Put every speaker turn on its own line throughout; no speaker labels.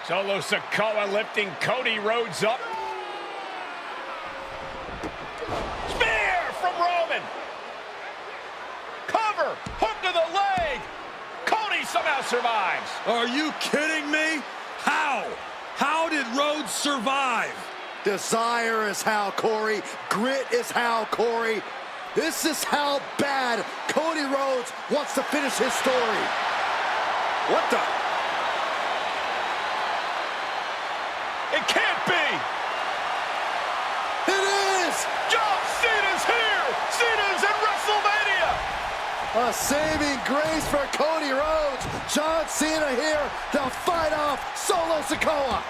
Solo Sikoa lifting Cody Rhodes up. Spear from Roman. Cover. Hook to the leg. Cody somehow survives.
Are you kidding me? How? How did Rhodes survive?
Desire is how, Corey. Grit is how, Corey. This is how bad Cody Rhodes wants to finish his story. What the?
It can't be!
It is!
John Cena's here! Cena's in WrestleMania!
A saving grace for Cody Rhodes. John Cena here to fight off Solo Sikoa.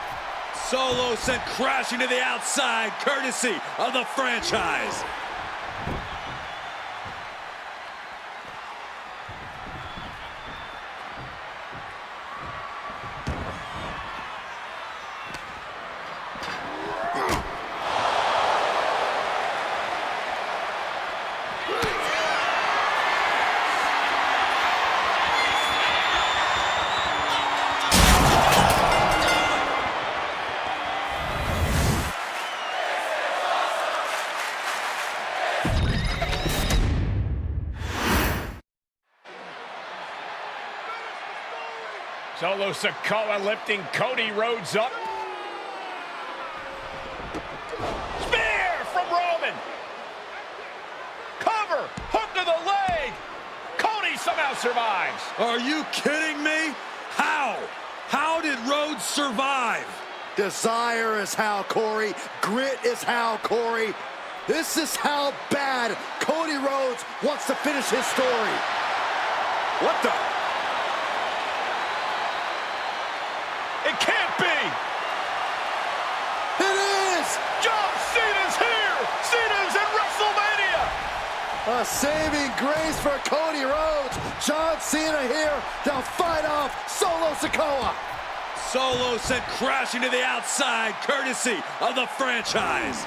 Solo sent crashing to the outside, courtesy of the franchise.
Solo Sikoa lifting Cody Rhodes up. Spear from Roman. Cover. Hook to the leg. Cody somehow survives.
Are you kidding me? How? How did Rhodes survive?
Desire is how, Corey. Grit is how, Corey. This is how bad Cody Rhodes wants to finish his story. What the?
It can't be!
It is!
John Cena's here! Cena's in WrestleMania!
A saving grace for Cody Rhodes. John Cena here to fight off Solo Sikoa.
Solo sent crashing to the outside, courtesy of the franchise.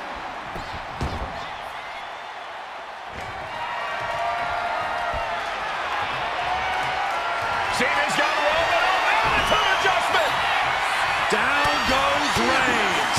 Cena's got Roman on altitude adjustment!
Down goes Reigns.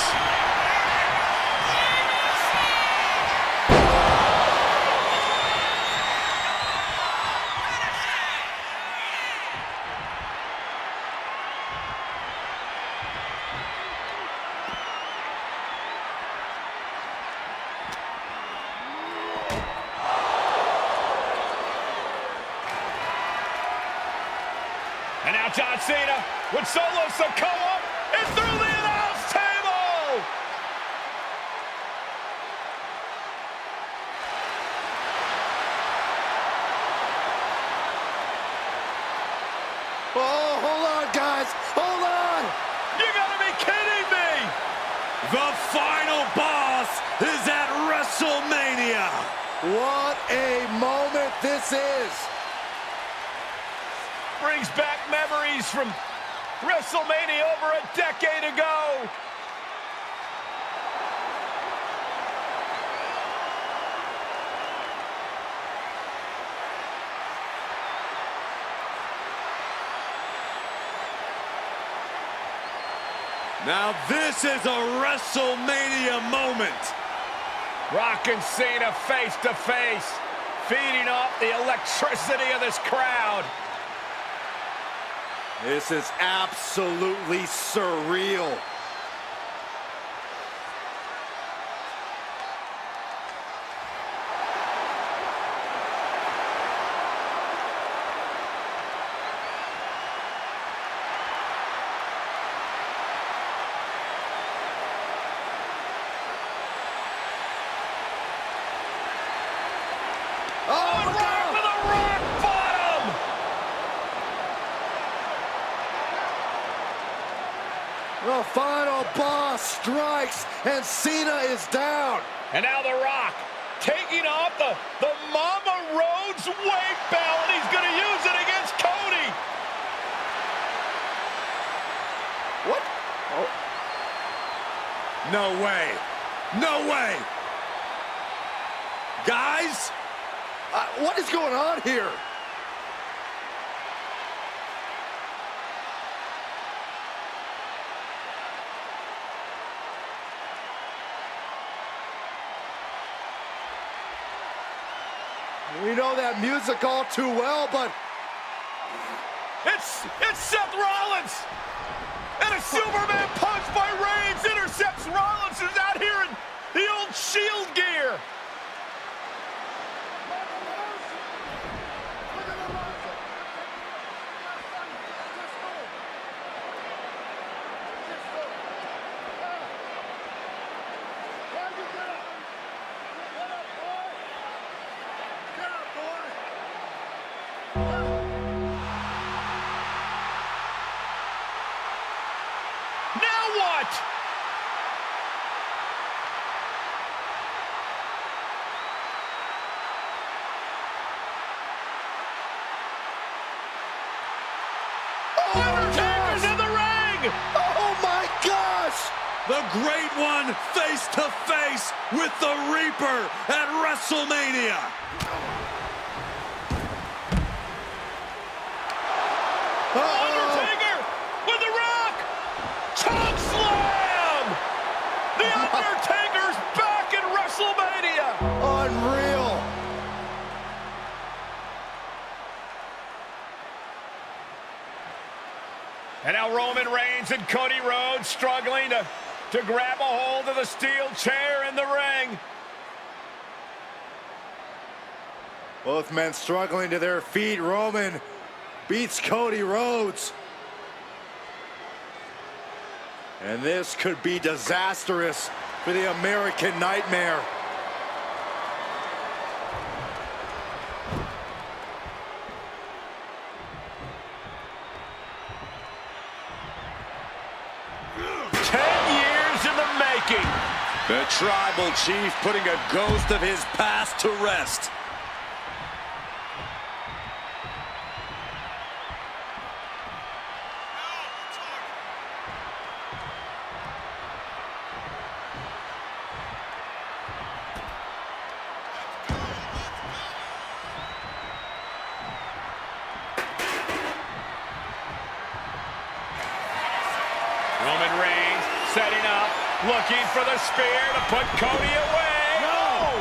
And now John Cena with Solo Sikoa and through the announce table!
Oh, hold on, guys. Hold on.
You gotta be kidding me!
The final boss is at WrestleMania.
What a moment this is.
Brings back memories from WrestleMania over a decade ago.
Now this is a WrestleMania moment.
Rock and Cena face to face, feeding off the electricity of this crowd.
This is absolutely surreal.
Oh, right with a rock bottom!
The final boss strikes, and Cena is down.
And now The Rock taking off the Mama Rhodes weight belt, and he's going to use it against Cody.
What? Oh.
No way. No way. Guys?
What is going on here? We know that music all too well, but
It's Seth Rollins! And a Superman punch by Reigns intercepts Rollins, who's out here in the old Shield gear. Now what? Undertaker's in the ring!
oh my gosh!
The Great One face to face with the Reaper at WrestleMania.
Undertaker with The Rock! Choke slam! The Undertaker's back in WrestleMania!
Unreal!
And now Roman Reigns and Cody Rhodes struggling to grab a hold of the steel chair in the ring.
Both men struggling to their feet. Roman beats Cody Rhodes. And this could be disastrous for the American Nightmare.
The Tribal Chief putting a ghost of his past to rest.
Roman Reigns setting up, looking for the spear to put Cody away.
No!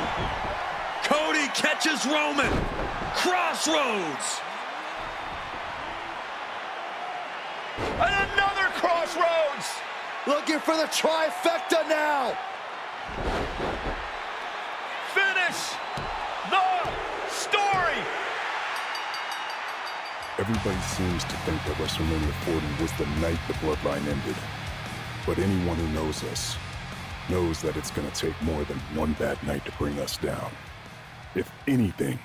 Cody catches Roman. Crossroads.
And another crossroads.
Looking for the trifecta now.
Finish the story.
Everybody seems to think that WrestleMania 40 was the night the bloodline ended. But anyone who knows us knows that it's going to take more than one bad night to bring us down. If anything,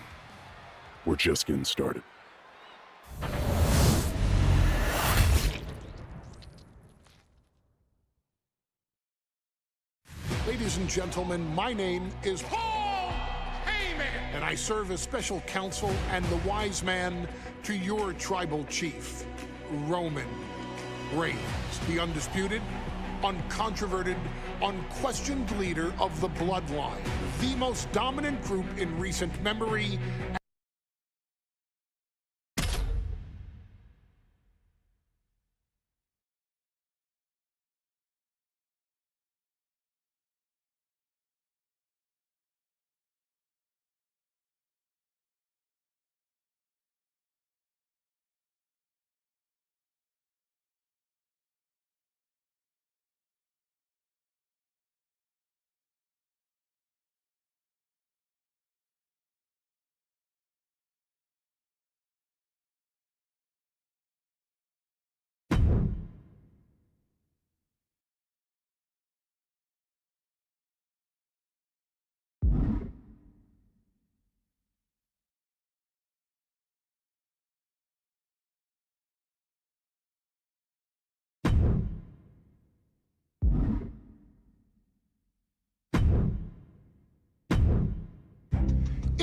we're just getting started.
Ladies and gentlemen, my name is Paul Heyman, and I serve as special counsel and the wise man to your tribal chief, Roman Reigns, the undisputed, uncontroverted, unquestioned leader of the Bloodline, the most dominant group in recent memory.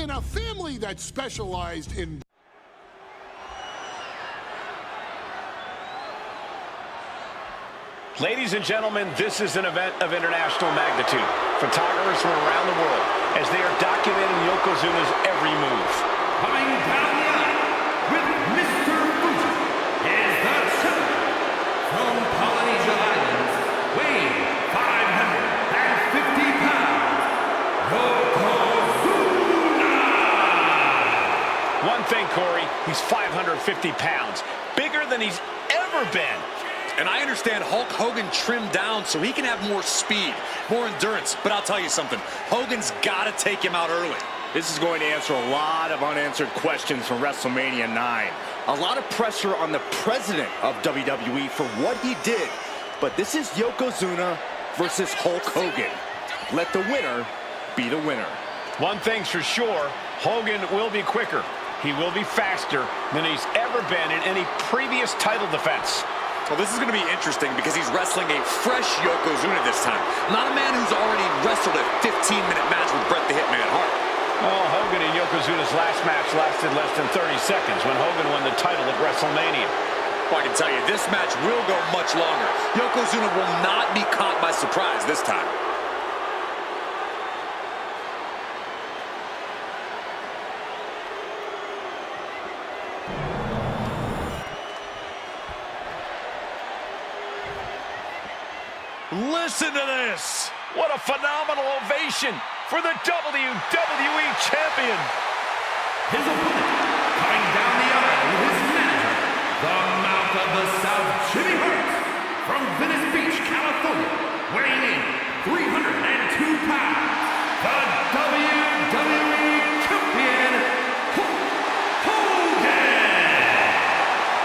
in a family that specialized in...
Ladies and gentlemen, this is an event of international magnitude. Photographers from around the world as they are documenting Yokozuna's every move.
Coming down the aisle with Mr. Fuji is the champion from Polynesia Islands, weighing 550 pounds, Yokozuna!
One thing, Corey, he's 550 pounds, bigger than he's ever been.
And I understand Hulk Hogan trimmed down so he can have more speed, more endurance. But I'll tell you something, Hogan's got to take him out early.
This is going to answer a lot of unanswered questions from WrestleMania 9. A lot of pressure on the president of WWE for what he did. But this is Yokozuna versus Hulk Hogan. Let the winner be the winner.
One thing's for sure, Hogan will be quicker. He will be faster than he's ever been in any previous title defense.
Well, this is going to be interesting because he's wrestling a fresh Yokozuna this time. Not a man who's already wrestled a 15-minute match with Bret the Hitman Hart.
Well, Hogan and Yokozuna's last match lasted less than 30 seconds when Hogan won the title at WrestleMania.
Well, I can tell you, this match will go much longer. Yokozuna will not be caught by surprise this time.
Listen to this! What a phenomenal ovation for the WWE Champion!
His opponent, coming down the aisle with his manager, the Mouth of the South, Jimmy Hart, from Venice Beach, California, weighing in 302 pounds, the WWE Champion, Hulk Hogan!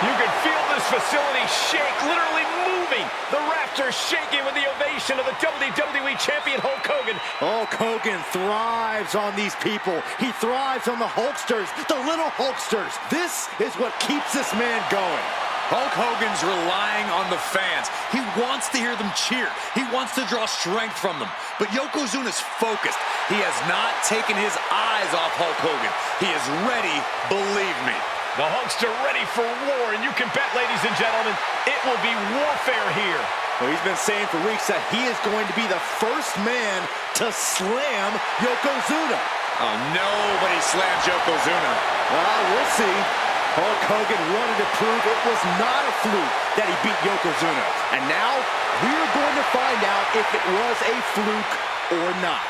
You can feel this facility shake, literally moving. The rafters shaking with the ovation of the WWE Champion Hulk Hogan.
Hulk Hogan thrives on these people. He thrives on the Hulksters, the little Hulksters. This is what keeps this man going.
Hulk Hogan's relying on the fans. He wants to hear them cheer. He wants to draw strength from them. But Yokozuna's focused. He has not taken his eyes off Hulk Hogan. He is ready, believe me.
The Hulkster ready for war, and you can bet, ladies and gentlemen, it will be warfare here.
Well, he's been saying for weeks that he is going to be the first man to slam Yokozuna.
Oh, nobody slams Yokozuna.
Well, we'll see. Hulk Hogan wanted to prove it was not a fluke that he beat Yokozuna. And now, we're going to find out if it was a fluke or not.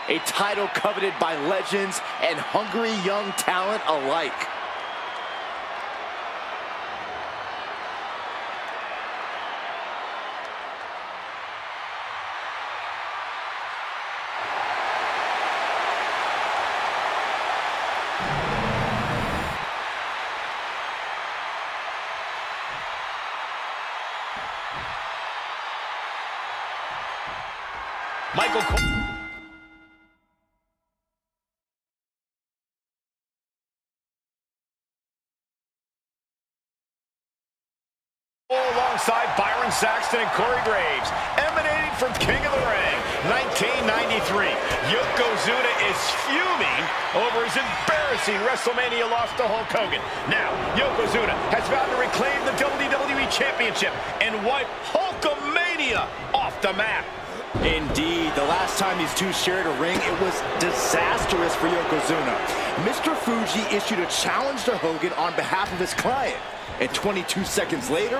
A title coveted by legends and hungry young talent alike.
Michael Cole. Alongside Byron Saxton and Corey Graves, emanating from King of the Ring, 1993. Yokozuna is fuming over his embarrassing WrestleMania loss to Hulk Hogan. Now, Yokozuna has vowed to reclaim the WWE Championship and wipe Hulkamania off the map.
Indeed, the last time these two shared a ring, it was disastrous for Yokozuna. Mr. Fuji issued a challenge to Hogan on behalf of his client. And 22 seconds later,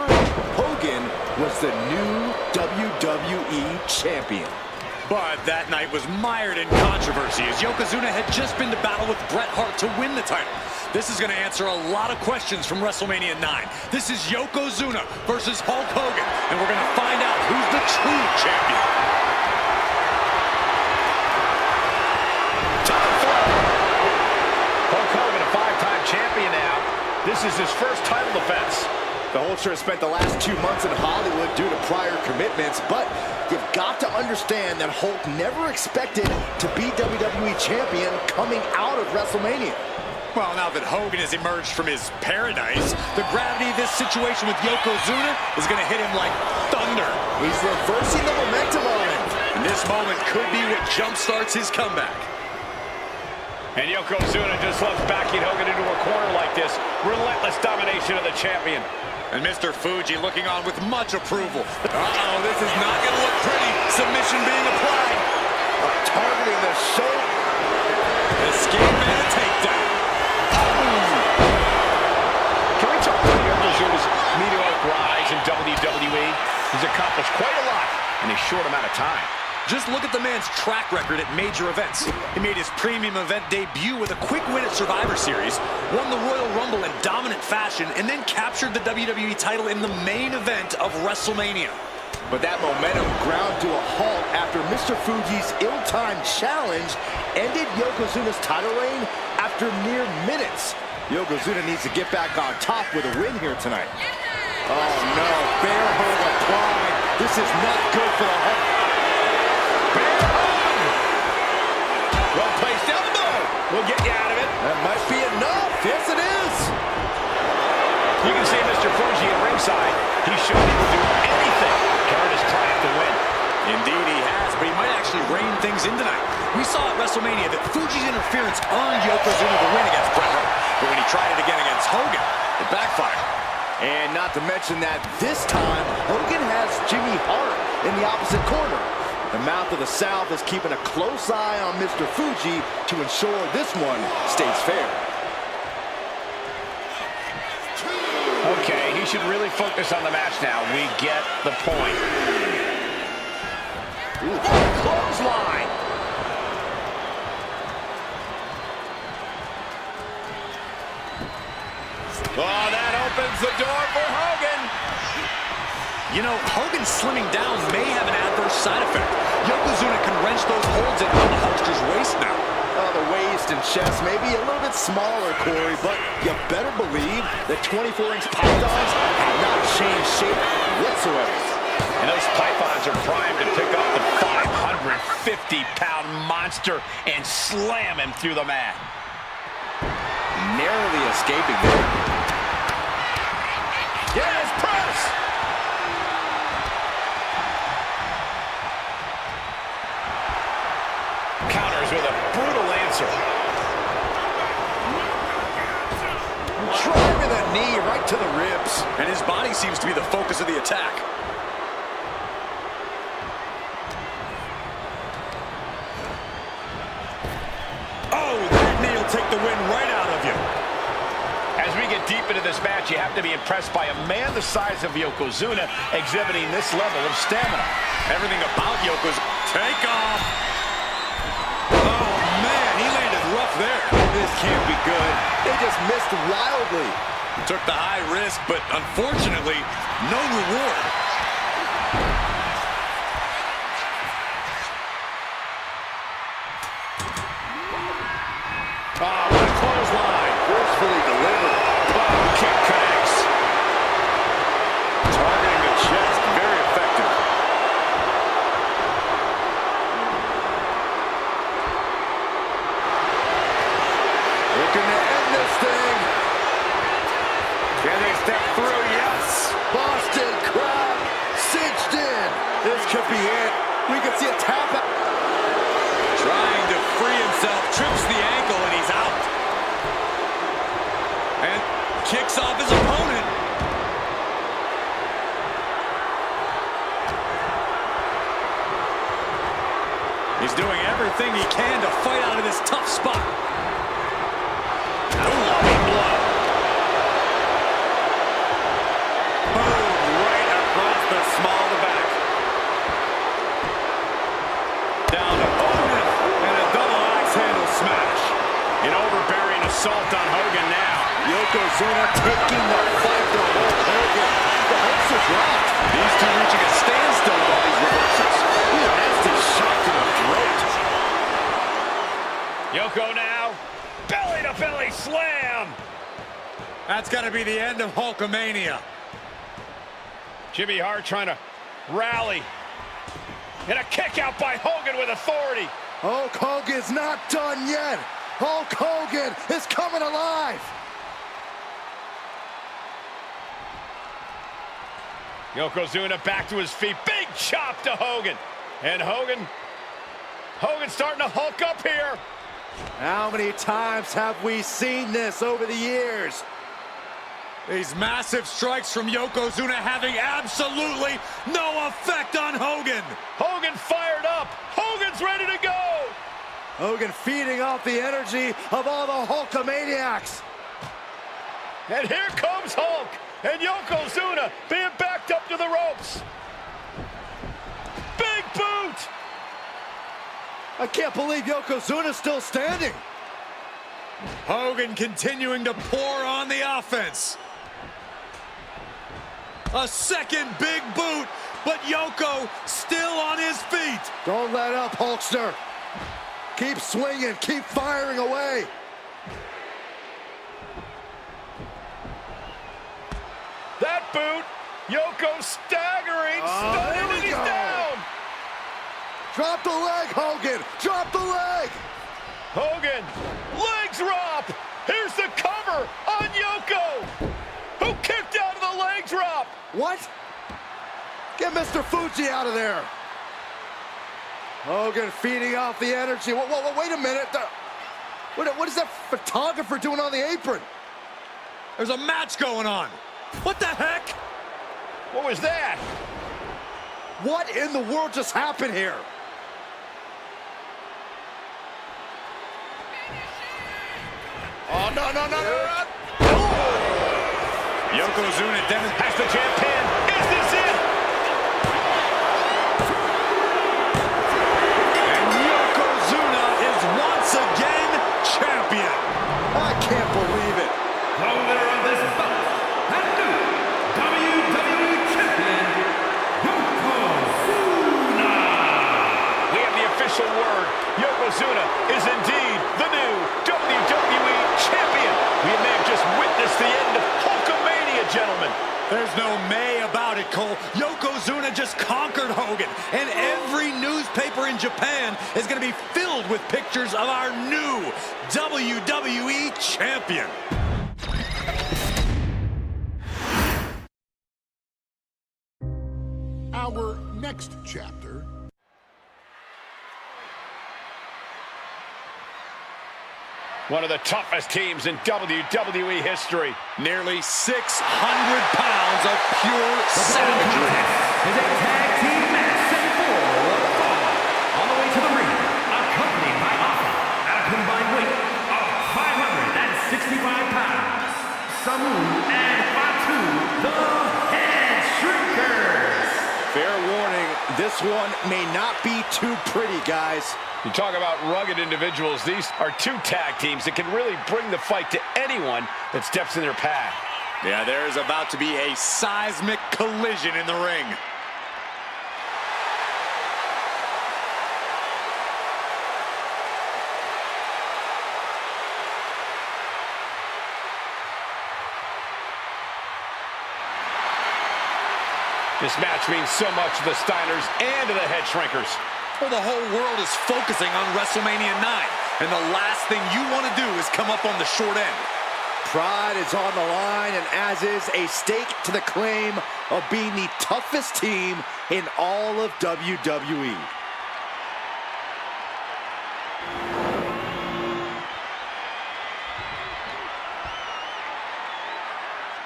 Hogan was the new WWE Champion.
But that night was mired in controversy as Yokozuna had just been to battle with Bret Hart to win the title. This is going to answer a lot of questions from WrestleMania 9. This is Yokozuna versus Hulk Hogan, and we're going to find out who's the true champion.
Hulk Hogan, a five-time champion now. This is his first title defense.
The Hulkster has spent the last 2 months in Hollywood due to prior commitments, but you've got to understand that Hulk never expected to be WWE Champion coming out of WrestleMania.
Well, now that Hogan has emerged from his paradise, the gravity of this situation with Yokozuna is going to hit him like thunder.
He's reversing the momentum on him.
And this moment could be what jumpstarts his comeback.
And Yokozuna just loves backing Hogan into a corner like this. Relentless domination of the champion.
And Mr. Fuji looking on with much approval. Uh-oh, this is not going to look pretty. Submission being applied.
Targeting the shoulder.
Escape and a takedown.
Can we talk about Yokozuna's meteoric rise in WWE? He's accomplished quite a lot in a short amount of time.
Just look at the man's track record at major events. He made his premium event debut with a quick win at Survivor Series, won the Royal Rumble in dominant fashion, and then captured the WWE title in the main event of WrestleMania.
But that momentum ground to a halt after Mr. Fuji's ill-timed challenge ended Yokozuna's title reign after mere minutes. Yokozuna needs to get back on top with a win here tonight. Oh no, bear hug applied. This is not good for the Hulk.
Bear hug! Well-placed elbow will get you out of it.
That might be enough. Yes, it is.
You can see Mr. Fuji at ringside. He showed he will do anything to earn his client to win.
Indeed he has, but he might actually rein things in tonight. We saw at WrestleMania that Fuji's interference earned Yokozuna the win against Bret Hart. But when he tried it again against Hogan, it backfired.
And not to mention that this time, Hogan has Jimmy Hart in the opposite corner. The mouth of the South is keeping a close eye on Mr. Fuji to ensure this one stays fair.
Okay, he should really focus on the match now. We get the point. Ooh, clothesline. Oh, that opens the door for Hogan.
You know, Hogan slimming down may have an adverse side effect. Yokozuna can wrench those holds in on the Hulkster's waist now.
The waist and chest may be a little bit smaller, Corey, but you better believe the 24-inch pythons have not changed shape whatsoever.
And those pythons are primed to pick up the 550-pound monster and slam him through the mat.
Narrowly escaping there.
Yes, press! Counters with a brutal answer.
Driving the knee right to the ribs.
And his body seems to be the focus of the attack. Oh, that knee will take the wind right out of you.
As we get deep into this match, you have to be impressed by a man the size of Yokozuna exhibiting this level of stamina.
Everything about Yoko's take off. Oh, man, he landed rough there.
This can't be good. They just missed wildly.
Took the high risk, but unfortunately, no reward.
Oh, what a clothesline.
Forcefully delivered.
Oh, kick connects.
Targeting the chest, very effective.
Looking to end this thing.
Can they step through? Yes.
Boston crab cinched in. This could be it. We could see a tap out.
Trying to free himself, trips the ankle, and he's out. And kicks off his opponent. He's doing everything he can to fight out of this tough spot. Loving blow. Boom, right across the small of the back. Down to Hogan, and a double axe handle smash. An overbearing assault on Hogan now.
Yokozuna taking the fight to Hulk Hogan. The Hulk's are dropped.
These two reaching a standstill with all these reversals.
Ooh, a nasty shot to the throat.
Yoko now. Belly-to-belly slam.
That's got to be the end of Hulkamania.
Jimmy Hart trying to rally. And a kick out by Hogan with authority.
Hulk Hogan's not done yet. Hulk Hogan is coming alive.
Yokozuna back to his feet. Big chop to Hogan. And Hogan's starting to hulk up here.
How many times have we seen this over the years?
These massive strikes from Yokozuna having absolutely no effect on Hogan.
Hogan fired up. Hogan's ready to go.
Hogan feeding off the energy of all the Hulkamaniacs.
And here comes Hulk. And Yokozuna being backed up to the ropes. Big boot.
I can't believe Yokozuna's still standing.
Hogan continuing to pour on the offense. A second big boot, but Yoko still on his feet.
Don't let up, Hulkster. Keep swinging, keep firing away.
That boot, Yoko staggering, stunning, and he's down.
Drop the leg, Hogan, drop the leg.
Hogan, leg drop. Here's the cover on Yoko, who kicked out of the leg drop.
What? Get Mr. Fuji out of there. Hogan feeding off the energy. Whoa, wait a minute. What is that photographer doing on the apron?
There's a match going on. What the heck?
What was that?
What in the world just happened here? Oh, no.
Yokozuna
Has the jam pin. Is this it?
And Yokozuna is once again champion.
I can't believe it.
The winner of this bout, and new WWE Champion, Yokozuna.
We have the official word. Yokozuna is indeed the new WWE Champion. We may have just witnessed the end of Hulkamania, gentlemen.
There's no may about it, Cole. Yokozuna just conquered Hogan, and every newspaper in Japan is going to be filled with pictures of our new WWE Champion.
Our next chapter.
One of the toughest teams in WWE history.
Nearly 600 pounds of pure savagery.
Is a tag team match set for one fall. On the way to the ring, accompanied by Alpha at a combined weight of 565 pounds. Samu and Fatu, the Head Shrinkers.
Fair warning, this one may not be too pretty, guys.
You talk about rugged individuals. These are two tag teams that can really bring the fight to anyone that steps in their path.
Yeah, there's about to be a seismic collision in the ring.
This match means so much to the Steiners and to the Head Shrinkers.
Well, the whole world is focusing on WrestleMania 9, and the last thing you want to do is come up on the short end.
Pride is on the line, and as is a stake to the claim of being the toughest team in all of WWE.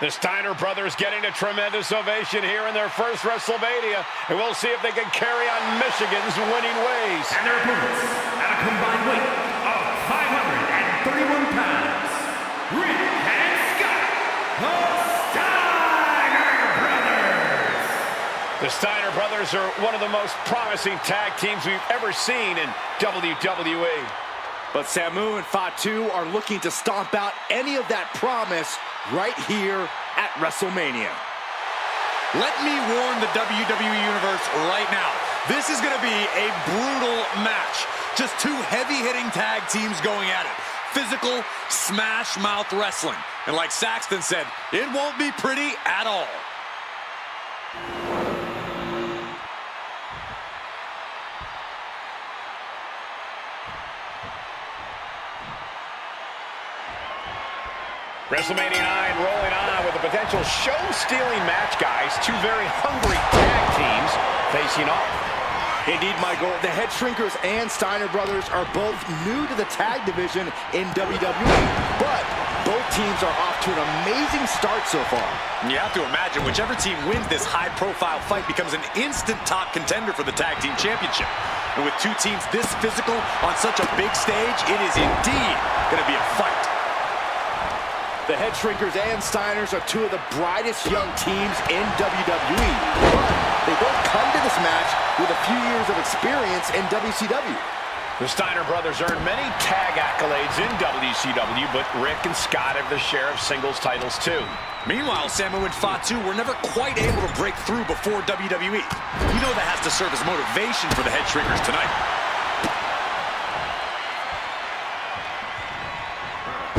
The Steiner brothers getting a tremendous ovation here in their first WrestleMania, and we'll see if they can carry on Michigan's winning ways.
And their opponents at a combined weight of 531 pounds, Rick and Scott, the Steiner Brothers.
The Steiner brothers are one of the most promising tag teams we've ever seen in WWE.
But Samu and Fatu are looking to stomp out any of that promise right here at WrestleMania.
Let me warn the WWE Universe right now. This is going to be a brutal match. Just two heavy-hitting tag teams going at it. Physical, smash-mouth wrestling. And like Saxton said, it won't be pretty at all.
WrestleMania 9 rolling on with a potential show-stealing match, guys. Two very hungry tag teams facing off.
Indeed, Michael, the Head Shrinkers and Steiner brothers are both new to the tag division in WWE, but both teams are off to an amazing start so far.
You have to imagine whichever team wins this high-profile fight becomes an instant top contender for the tag team championship. And with two teams this physical on such a big stage, it is indeed going to be a fight.
The Head Shrinkers and Steiners are two of the brightest young teams in WWE, but they both come to this match with a few years of experience in WCW.
The Steiner brothers earned many tag accolades in WCW, but Rick and Scott have their share of singles titles too.
Meanwhile, Samu and Fatu were never quite able to break through before WWE. You know that has to serve as motivation for the Head Shrinkers tonight.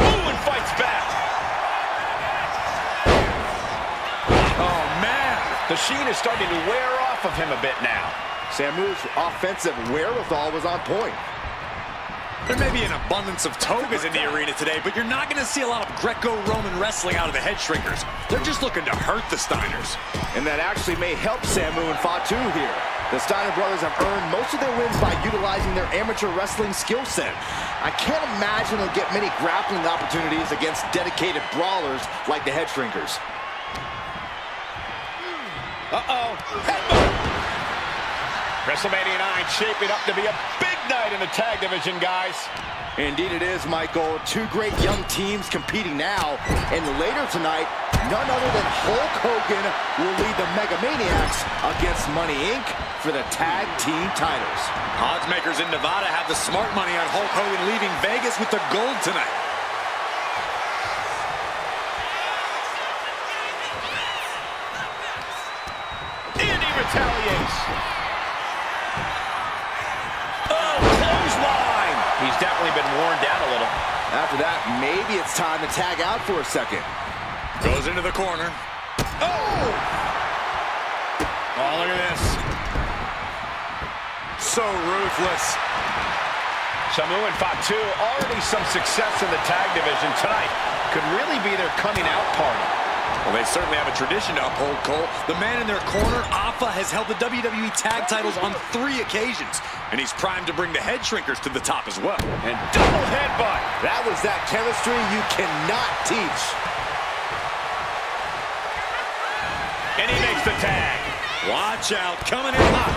Ooh, and fights back. Oh, man. The sheen is starting to wear off of him a bit now.
Samu's offensive wherewithal was on point.
There may be an abundance of togas in the arena today, but you're not going to see a lot of Greco-Roman wrestling out of the Head Shrinkers. They're just looking to hurt the Steiners.
And that actually may help Samu and Fatu here. The Steiner brothers have earned most of their wins by utilizing their amateur wrestling skill set. I can't imagine they'll get many grappling opportunities against dedicated brawlers like the Head Shrinkers.
Uh-oh. Headbutt. WrestleMania 9 shaping up to be a big night in the tag division, guys.
Indeed it is, Michael. Two great young teams competing now. And later tonight, none other than Hulk Hogan will lead the Mega Maniacs against Money Inc. for the tag team titles.
Odds makers in Nevada have the smart money on Hulk Hogan leaving Vegas with the gold tonight.
And he retaliates. Clothesline! He's definitely been worn down a little.
After that, maybe it's time to tag out for a second.
Goes into the corner.
Oh! Oh, look at this.
So ruthless.
Samu and Fatu already some success in the tag division tonight. Could really be their coming out party.
Well, they certainly have a tradition to uphold, Cole. The man in their corner, Alpha, has held the WWE tag titles on 3 occasions. And he's primed to bring the Head Shrinkers to the top as well.
And double headbutt.
That was that chemistry you cannot teach.
And he makes the tag.
Watch out, coming in hot.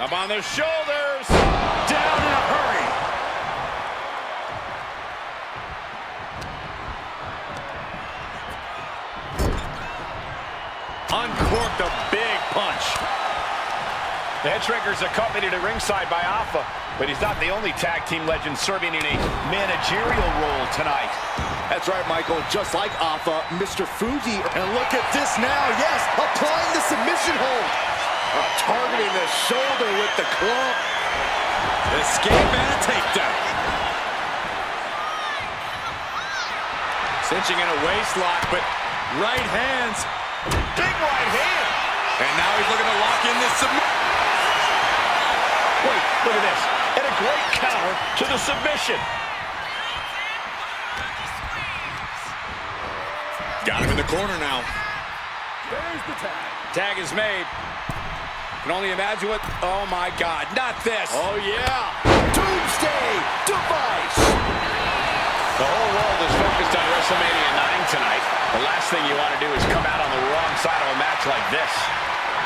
Up on their shoulders.
Down in a hurry.
Uncorked a big punch. The Head Shrinkers accompanied at ringside by Alpha, but he's not the only tag team legend serving in a managerial role tonight.
That's right, Michael. Just like Alpha, Mr. Fuji. And look at this now. Yes, applying the submission hold. Targeting the shoulder with the club.
Escape and a takedown. Cinching in a waist lock, but right hands.
Big right hand.
And now he's looking to lock in this submission.
Wait, look at this. And a great counter to the submission.
Got him in the corner now.
There's the tag.
Tag is made. Can only imagine what... Oh, my God. Not this.
Oh, yeah. Doomsday device.
The whole world is focused on WrestleMania 9 tonight. The last thing you want to do is come out on the wrong side of a match like this.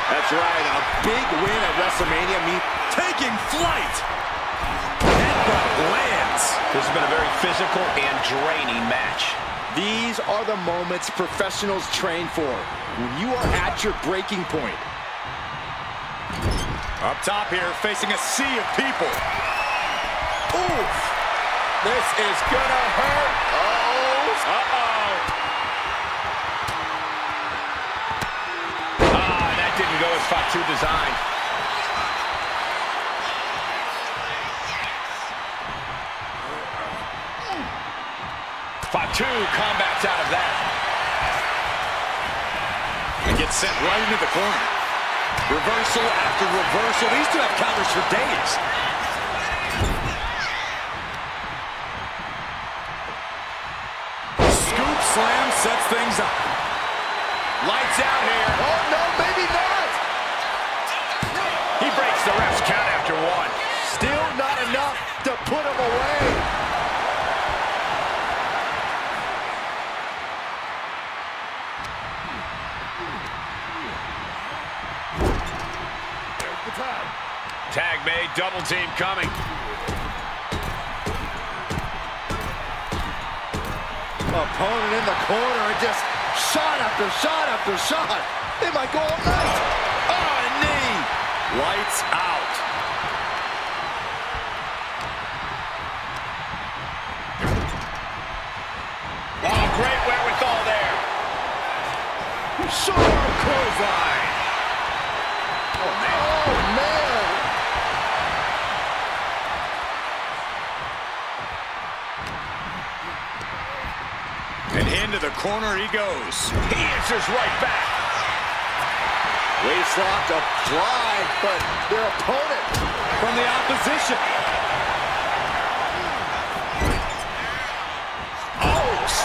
That's right. A big win at WrestleMania means
Taking flight. Headbutt lands.
This has been a very physical and draining match.
these are the moments professionals train for. When you are at your breaking point.
Up top here, facing a sea of people.
Oof! This is gonna hurt. Uh-oh. Uh-oh. Ah, that didn't go as Fatu designed. Fatu combats out of that.
And gets sent right into the corner. Reversal after reversal. These two have counters for days. Scoop slam sets things up.
Lights out here.
Oh, no, maybe not.
He breaks the ref's count after one.
Still not enough to put him away.
Tag made, double team coming.
Opponent in the corner and just shot after shot after shot. They might go all night. Oh, a knee.
Lights out.
Oh, great wherewithal there.
Sharp clothesline.
Oh, man.
Oh, man.
And into the corner he goes.
He answers right back.
Waistlock applied, but their opponent
From the opposition.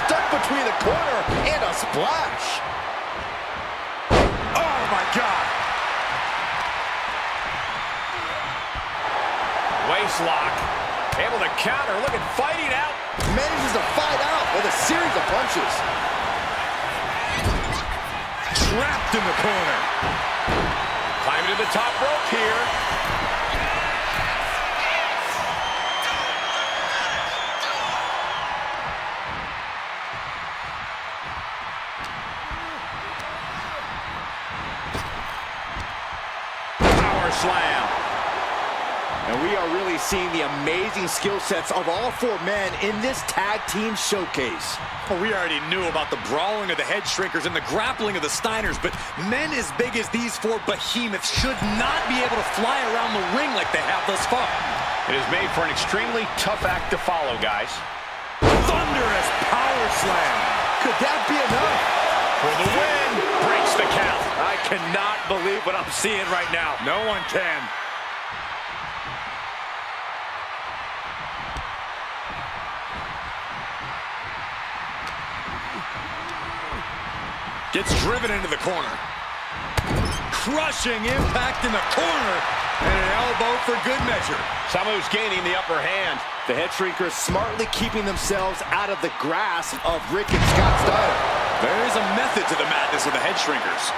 stuck between the corner and a splash.
Oh, my God.
Waist lock. Able to counter. Look at fighting out.
Manages to fight out with a series of punches.
Trapped in the corner.
Climbing to the top rope here. Power slam.
And we are really seeing the amazing skill sets of all four men in this tag team showcase.
Well, we already knew about the brawling of the head shrinkers and the grappling of the Steiners, but men as big as these four behemoths should not be able to fly around the ring like they have thus far.
It is made for an extremely tough act to follow, guys.
Thunderous power slam.
Could that be enough?
For the win. Breaks the count.
I cannot believe what I'm seeing right now. No one can. Gets driven into the corner. Crushing impact in the corner. And an elbow for good measure.
Samu's gaining the upper hand.
The head shrinkers smartly keeping themselves out of the grasp of Rick and Scott Steiner.
There is a method to the madness of the head shrinkers.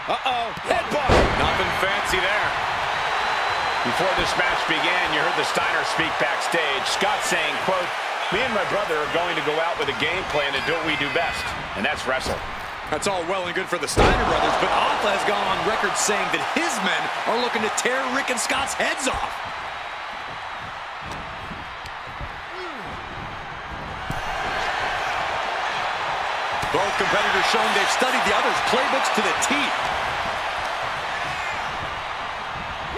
Uh-oh. Headbutt.
Nothing fancy there.
Before this match began, you heard the Steiner speak backstage. Scott saying, quote, "Me and my brother are going to go out with a game plan to do what we do best, and that's wrestle."
That's all well and good for the Steiner brothers, but Alpha has gone on record saying that his men are looking to tear Rick and Scott's heads off. Both competitors showing they've studied the other's playbooks to the teeth.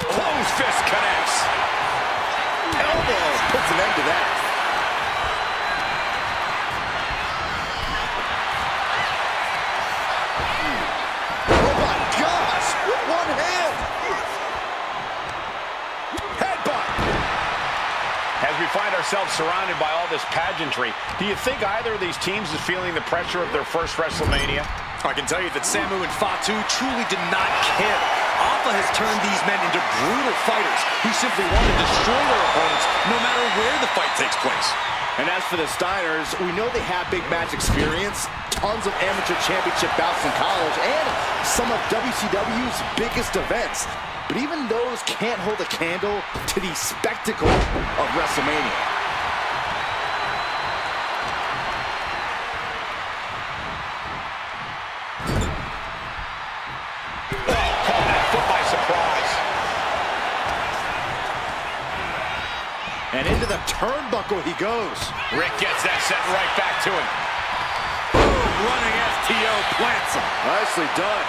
Close fist connects.
Elbow puts an end to that. Oh my gosh, with one hand.
Headbutt. As we find ourselves surrounded by all this pageantry, do you think either of these teams is feeling the pressure of their first WrestleMania?
I can tell you that Samu and Fatu truly did not care. Alpha has turned these men into brutal fighters who simply want to destroy their opponents no matter where the fight takes place.
And as for the Steiners, we know they have big match experience, tons of amateur championship bouts in college, and some of WCW's biggest events. But even those can't hold a candle to the spectacle of WrestleMania. And into the turnbuckle he goes.
Rick gets that set right back to him.
Running STO plants him.
Nicely done.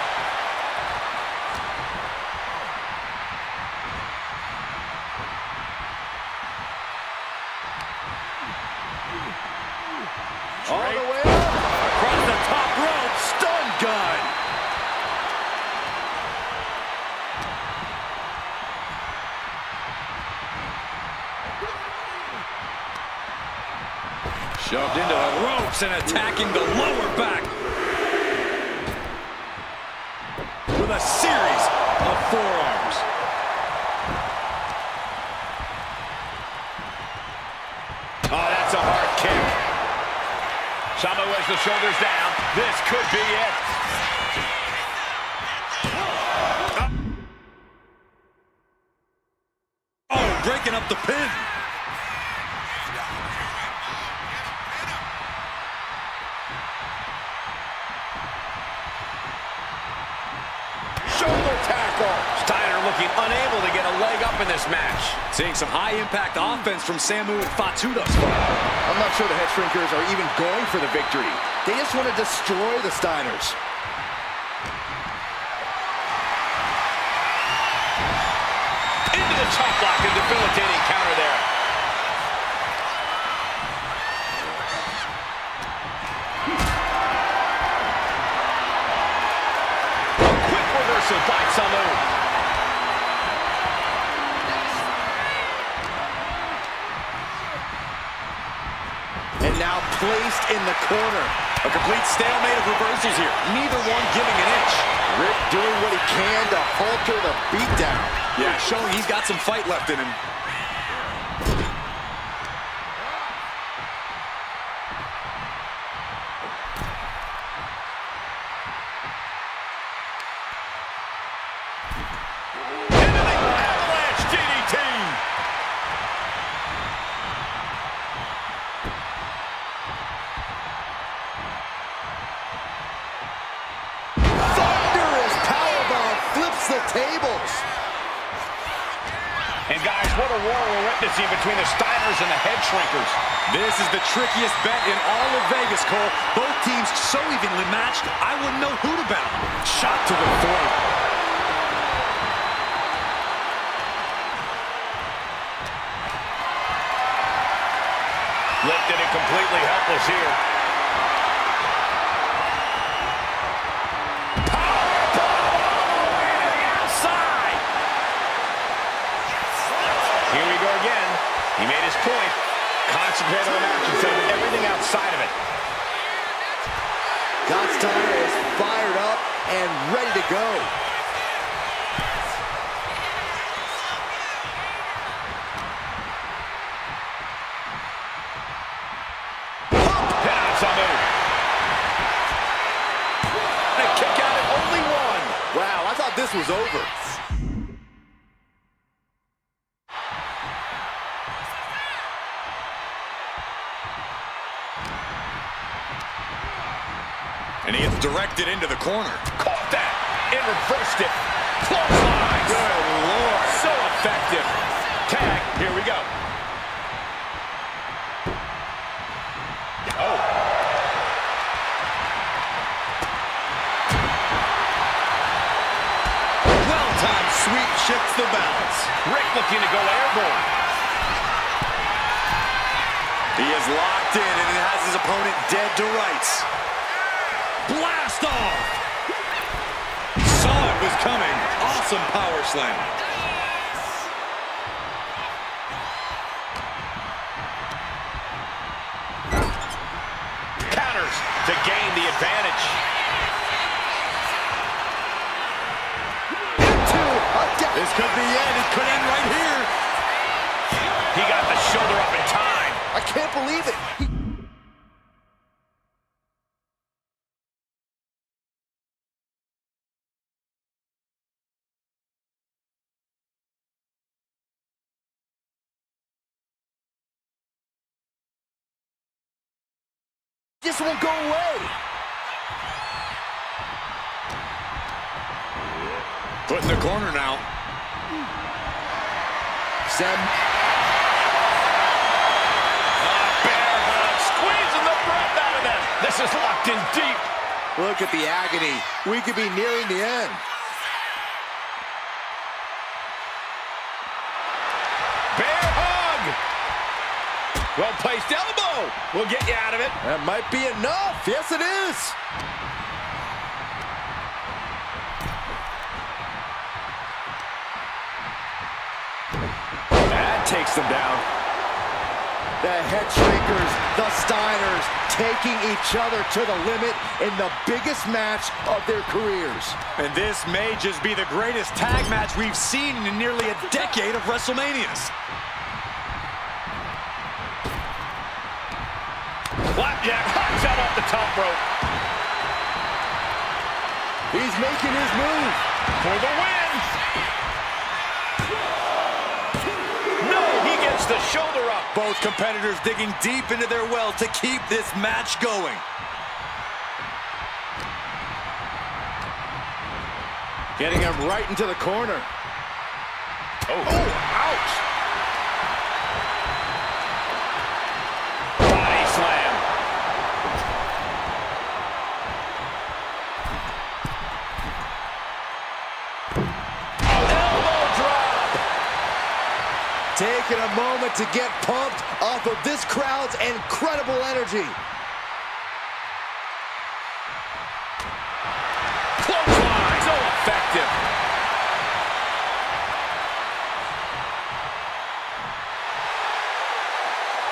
Shoved into the ropes and attacking the lower back with a series of forearms.
Oh, that's a hard kick. Sama has the shoulders down. This could be it.
Oh, breaking up the pin.
Shoulder tackle. Steiner looking unable to get a leg up in this match.
Seeing some high-impact offense from Samu and Fatu thus far.
I'm not sure the head shrinkers are even going for the victory. They just want to destroy the Steiners.
Into the top block, a debilitating counter there. A quick reversal by Samu.
And now placed in the corner.
A complete stalemate of reversals here. Neither one giving an inch.
Rick doing what he can to halter the beatdown.
Yeah, showing he's got some fight left in him.
Into the avalanche DDT.
Thunderous powerbomb flips the tables.
And guys, what a war we're witnessing between the Steiners and the head shrinkers.
This is the trickiest bet in all of Vegas, Cole. Both teams so evenly matched, I wouldn't know who to bet on. Shot to the throat.
Lifted and completely helpless here. Outside. Here we go again. He made his point. Concentrate on the match instead of everything outside of it.
Scott Steiner is fired up and ready to go.
Pin on Samu. And a kick out at only one.
Wow, I thought this was over.
And he gets directed into the corner.
Caught that and reversed it. Clothesline. Good Lord. So effective. Tag. Here we go. Oh.
Well-timed sweep shifts the balance.
Rick looking to go airborne.
He is locked in and has his opponent dead to rights. Blast off! Saw it was coming. Awesome power slam.
Counters to gain the advantage.
This could be it. It could end right here.
He got the shoulder up in time.
I can't believe it. Just won't go away.
Put in the corner now.
Sam.
Bear hug, squeezing the breath out of them. This is locked in deep.
Look at the agony. We could be nearing the end.
Bear hug. Well-placed elbow. We'll get you out of it.
That might be enough. Yes, it is.
That takes them down.
The head shrinkers, the Steiners, taking each other to the limit in the biggest match of their careers.
And this may just be the greatest tag match we've seen in nearly a decade of WrestleManias.
Flapjack hops out off the top rope.
He's making his move.
For the win. No, he gets the shoulder up.
Both competitors digging deep into their well to keep this match going.
Getting him right into the corner.
Oh, ouch. Body slam. Elbow drop.
Taking a moment to get pumped off of this crowd's incredible energy.
Clothesline. So effective.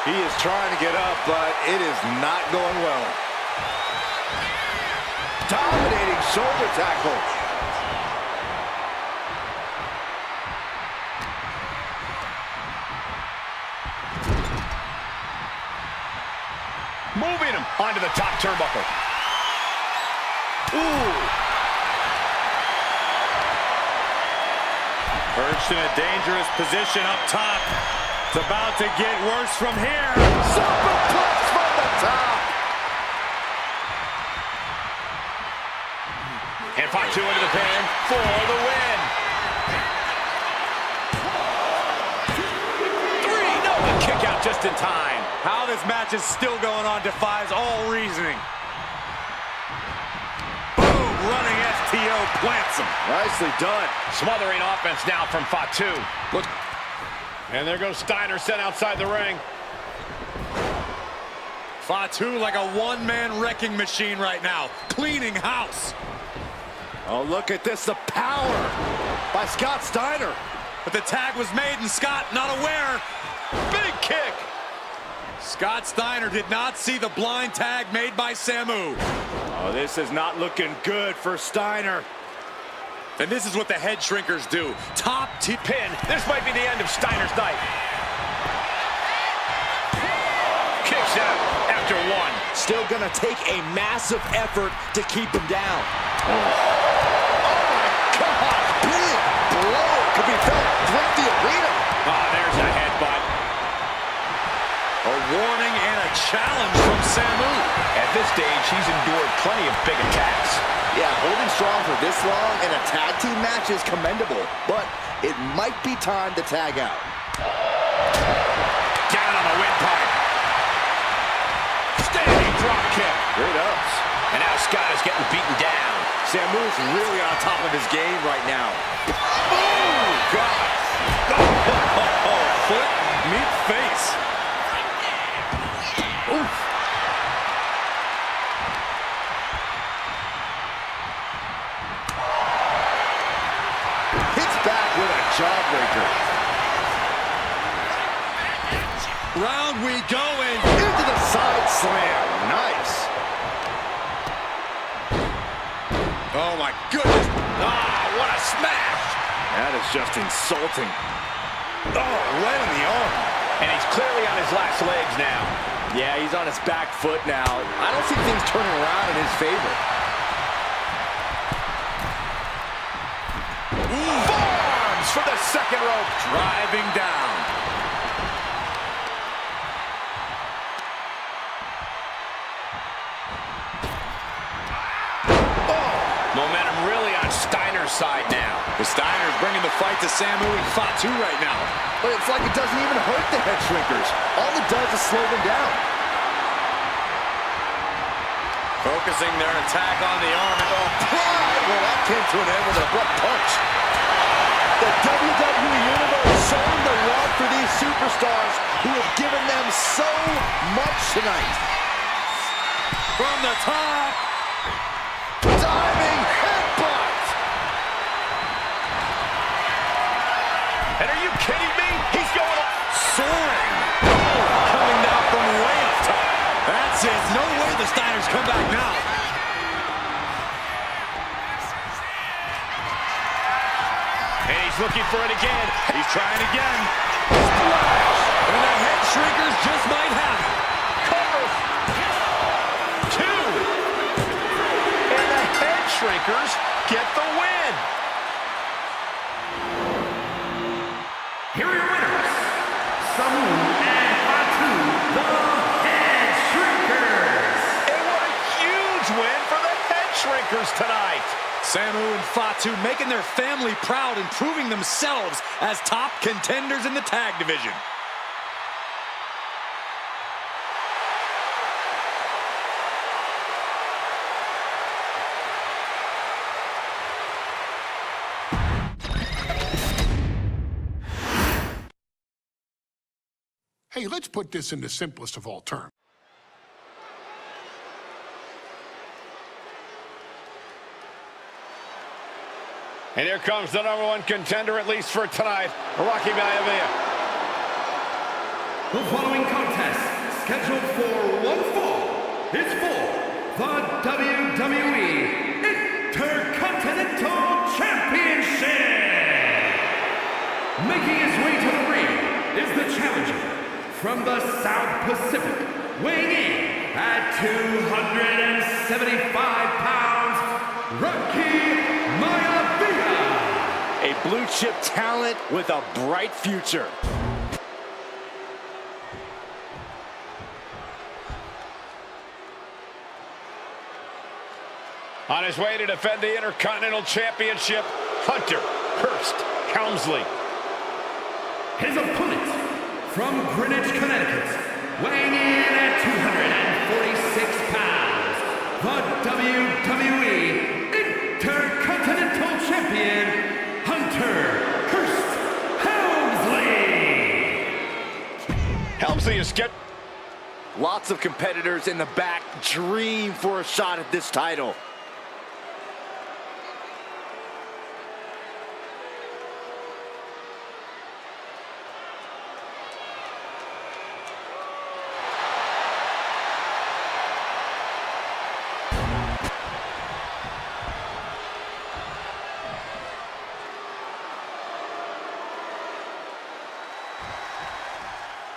He is trying to get up, but it is not going well. Dominating shoulder tackle.
Moving him onto the top turnbuckle. Ooh.
Perched in a dangerous position up top. It's about to get worse from here.
Superplex from the top.
And Fatu into the pin for the win. 3, no, a kick out just in time.
How this match is still going on defies all reasoning. Boom, running STO plants him.
Nicely done.
Smothering offense now from Fatu. Look. And there goes Steiner sent outside the ring.
Fatu like a one-man wrecking machine right now, cleaning house.
Oh, look at this, the power by Scott Steiner.
But the tag was made and Scott not aware.
Big kick.
Scott Steiner did not see the blind tag made by Samu.
Oh, this is not looking good for Steiner.
And this is what the head shrinkers do. Top tip
Pin. This might be the end of Steiner's night. Kicks out after 1.
Still gonna take a massive effort to keep him down. Oh my God! Big blow could be felt throughout the arena.
Oh, there's a headbutt.
A warning and a challenge from Samu.
At this stage, he's endured plenty of big attacks.
Yeah, holding strong for this long in a tag team match is commendable, but it might be time to tag out.
Down on the windpipe. Standing drop kick.
Great ups.
And now Scott is getting beaten down.
Samu's really on top of his game right now.
Oh, God.
Foot meet face.
Oof. Hits back with a jawbreaker.
Round we go
Into the side slam. Nice.
Oh my goodness.
Ah, what a smash.
That is just insulting. Oh, right on the arm.
And he's clearly on his last legs now.
Yeah, he's on his back foot now. I don't see things turning around in his favor.
Forearms for the second rope.
Driving down.
Momentum really on Steiner's side now.
The Steiners bringing the fight to Samu and Fatu right now.
But it's like it doesn't even hurt the head shrinkers. All it does is slow them down.
Focusing their attack on the arm.
Pride! Well, that came to an end with an abrupt punch. The WWE Universe showing the love for these superstars who have given them so much tonight.
From the top.
Diving headbutt!
And are you kidding me? He's going up.
Soaring. Oh, coming down. Steiner's come back now.
And he's looking for it again.
He's trying again. Splash! And the head shrinkers just might have it.
Cover. 2. And the head shrinkers get the win.
Here are your winners, Samu and Fatu, the Head Shrinkers.
And what a huge win for the head shrinkers tonight.
Samu and Fatu making their family proud and proving themselves as top contenders in the tag division.
Hey, let's put this in the simplest of all terms.
And here comes the #1 contender, at least for tonight, Rocky Maivia.
The following contest, scheduled for one fall, is for the WWE Intercontinental Championship. Making his way to the ring is the challenger from the South Pacific, weighing in at 275 pounds, Rocky Maivia.
A blue chip talent with a bright future.
On his way to defend the Intercontinental Championship, Hunter Hearst Helmsley.
His opponent from Greenwich, Connecticut, weighing in at 246 pounds, the WWE Intercontinental Champion, Hunter Hearst Helmsley.
Helmsley is scheduled.
Lots of competitors in the back dream for a shot at this title.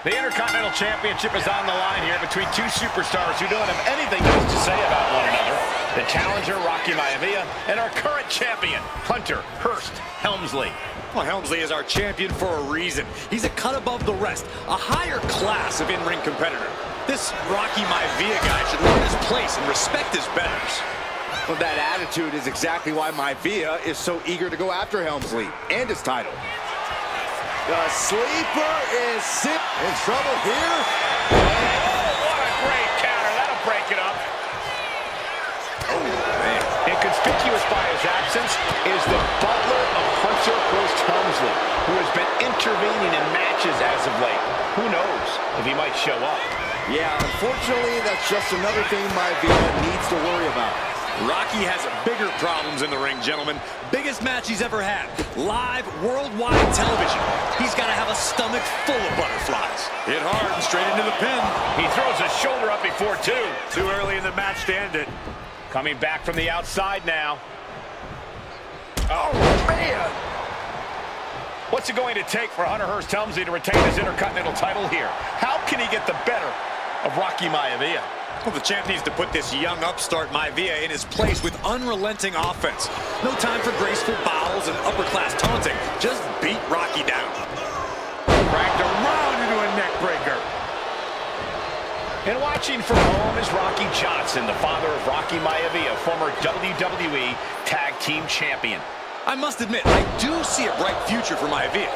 The Intercontinental Championship is on the line here between two superstars who don't have anything nice to say about one another. The challenger, Rocky Maivia, and our current champion, Hunter Hearst Helmsley.
Well, Helmsley is our champion for a reason. He's a cut above the rest, a higher class of in-ring competitor. This Rocky Maivia guy should learn his place and respect his betters.
Well, that attitude is exactly why Maivia is so eager to go after Helmsley and his title. The sleeper is in trouble here.
Oh, what a great counter. That'll break it up. Oh, man. Inconspicuous by his absence is the butler of Hunter Hearst Helmsley, who has been intervening in matches as of late. Who knows if he might show up.
Yeah, unfortunately, that's just another thing Maivia needs to worry about.
Rocky has bigger problems in the ring, gentlemen. Biggest match he's ever had. Live, worldwide television. He's got to have a stomach full of butterflies. Hit hard and straight into the pin.
He throws his shoulder up before two.
Too early in the match to end it.
Coming back from the outside now. Oh, man. What's it going to take for Hunter Hearst Helmsley to retain his Intercontinental title here? How can he get the better of Rocky Maivia?
Well, the champ needs to put this young upstart Maivia in his place with unrelenting offense. No time for graceful bows and upper-class taunting. Just beat Rocky down.
Cracked around into a neck breaker. And watching from home is Rocky Johnson, the father of Rocky Maivia, former WWE Tag Team Champion.
I must admit, I do see a bright future for Maivia.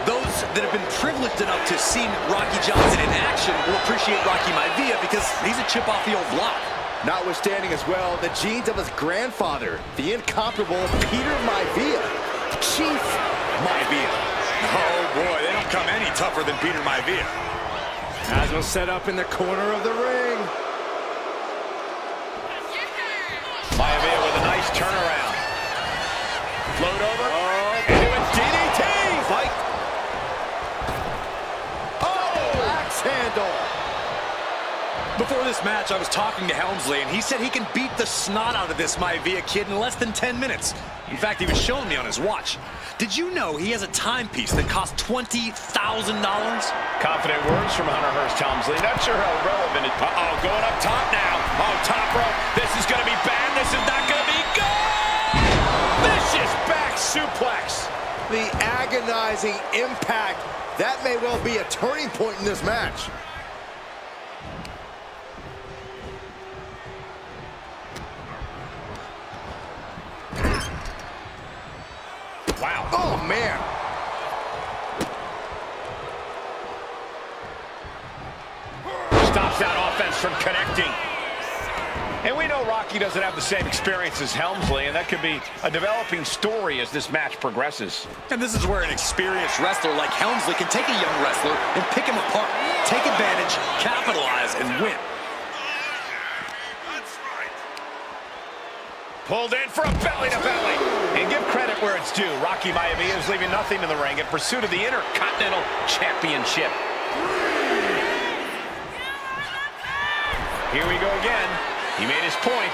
Those that have been privileged enough to see Rocky Johnson in action will appreciate Rocky Maivia because he's a chip off the old block.
Notwithstanding as well the genes of his grandfather, the incomparable Peter Maivia, Chief Maivia.
Oh boy, they don't come any tougher than Peter Maivia.
Asma set up in the corner of the ring.
Maivia with a nice turnaround. Float over.
Oh,
Into a DDT.
Fight. Oh, axe handle.
The Before this match, I was talking to Helmsley, and he said he can beat the snot out of this Maivia kid in less than 10 minutes. In fact, he was showing me on his watch. Did you know he has a timepiece that costs $20,000?
Confident words from Hunter Hearst Helmsley. Not sure how relevant it... Uh-oh, going up top now. Oh, top rope. This is going to be bad. This is not going to be good. Vicious back suplex.
The agonizing impact. That may well be a turning point in this match.
Wow.
Oh, man.
Stops that offense from connecting. And we know Rocky doesn't have the same experience as Helmsley, and that could be a developing story as this match progresses.
And this is where an experienced wrestler like Helmsley can take a young wrestler and pick him apart, take advantage, capitalize, and win.
Pulled in for a belly-to-belly. And give credit where it's due. Rocky Maivia is leaving nothing in the ring in pursuit of the Intercontinental Championship. Here we go again. He made his point.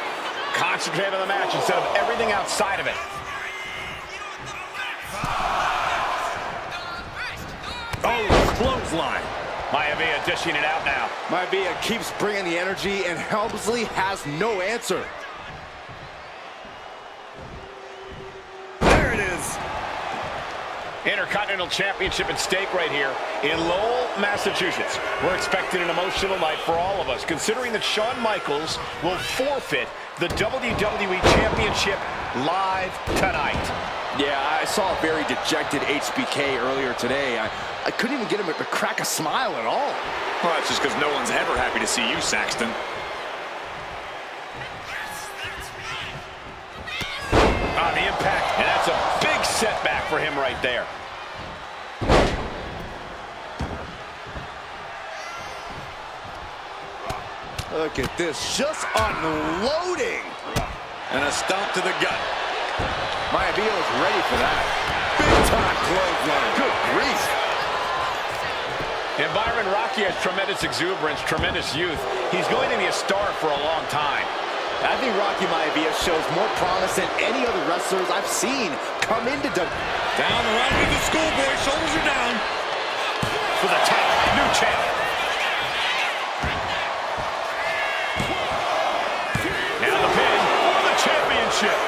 Concentrate on the match instead of everything outside of it.
Oh, clothesline.
Maivia dishing it out now.
Maivia keeps bringing the energy, and Helmsley has no answer.
There it is.
Intercontinental Championship at stake right here in Lowell, Massachusetts. We're expecting an emotional night for all of us, considering that Shawn Michaels will forfeit the WWE Championship live tonight.
Yeah, I saw a very dejected HBK earlier today. I couldn't even get him to crack a smile at all.
Well, that's just because no one's ever happy to see you, Saxton.
The impact, and that's a big setback for him right there.
Look at this, just unloading.
And a stomp to the gut.
Maivia is ready for that. Big time clothesline. Good grief.
And Byron, Rocky has tremendous exuberance, tremendous youth. He's going to be a star for a long time.
I think Rocky Maivia shows more promise than any other wrestlers I've seen come into
Down the line with the schoolboy, shoulders are down.
For the title, new champ. Now the pin for the championship.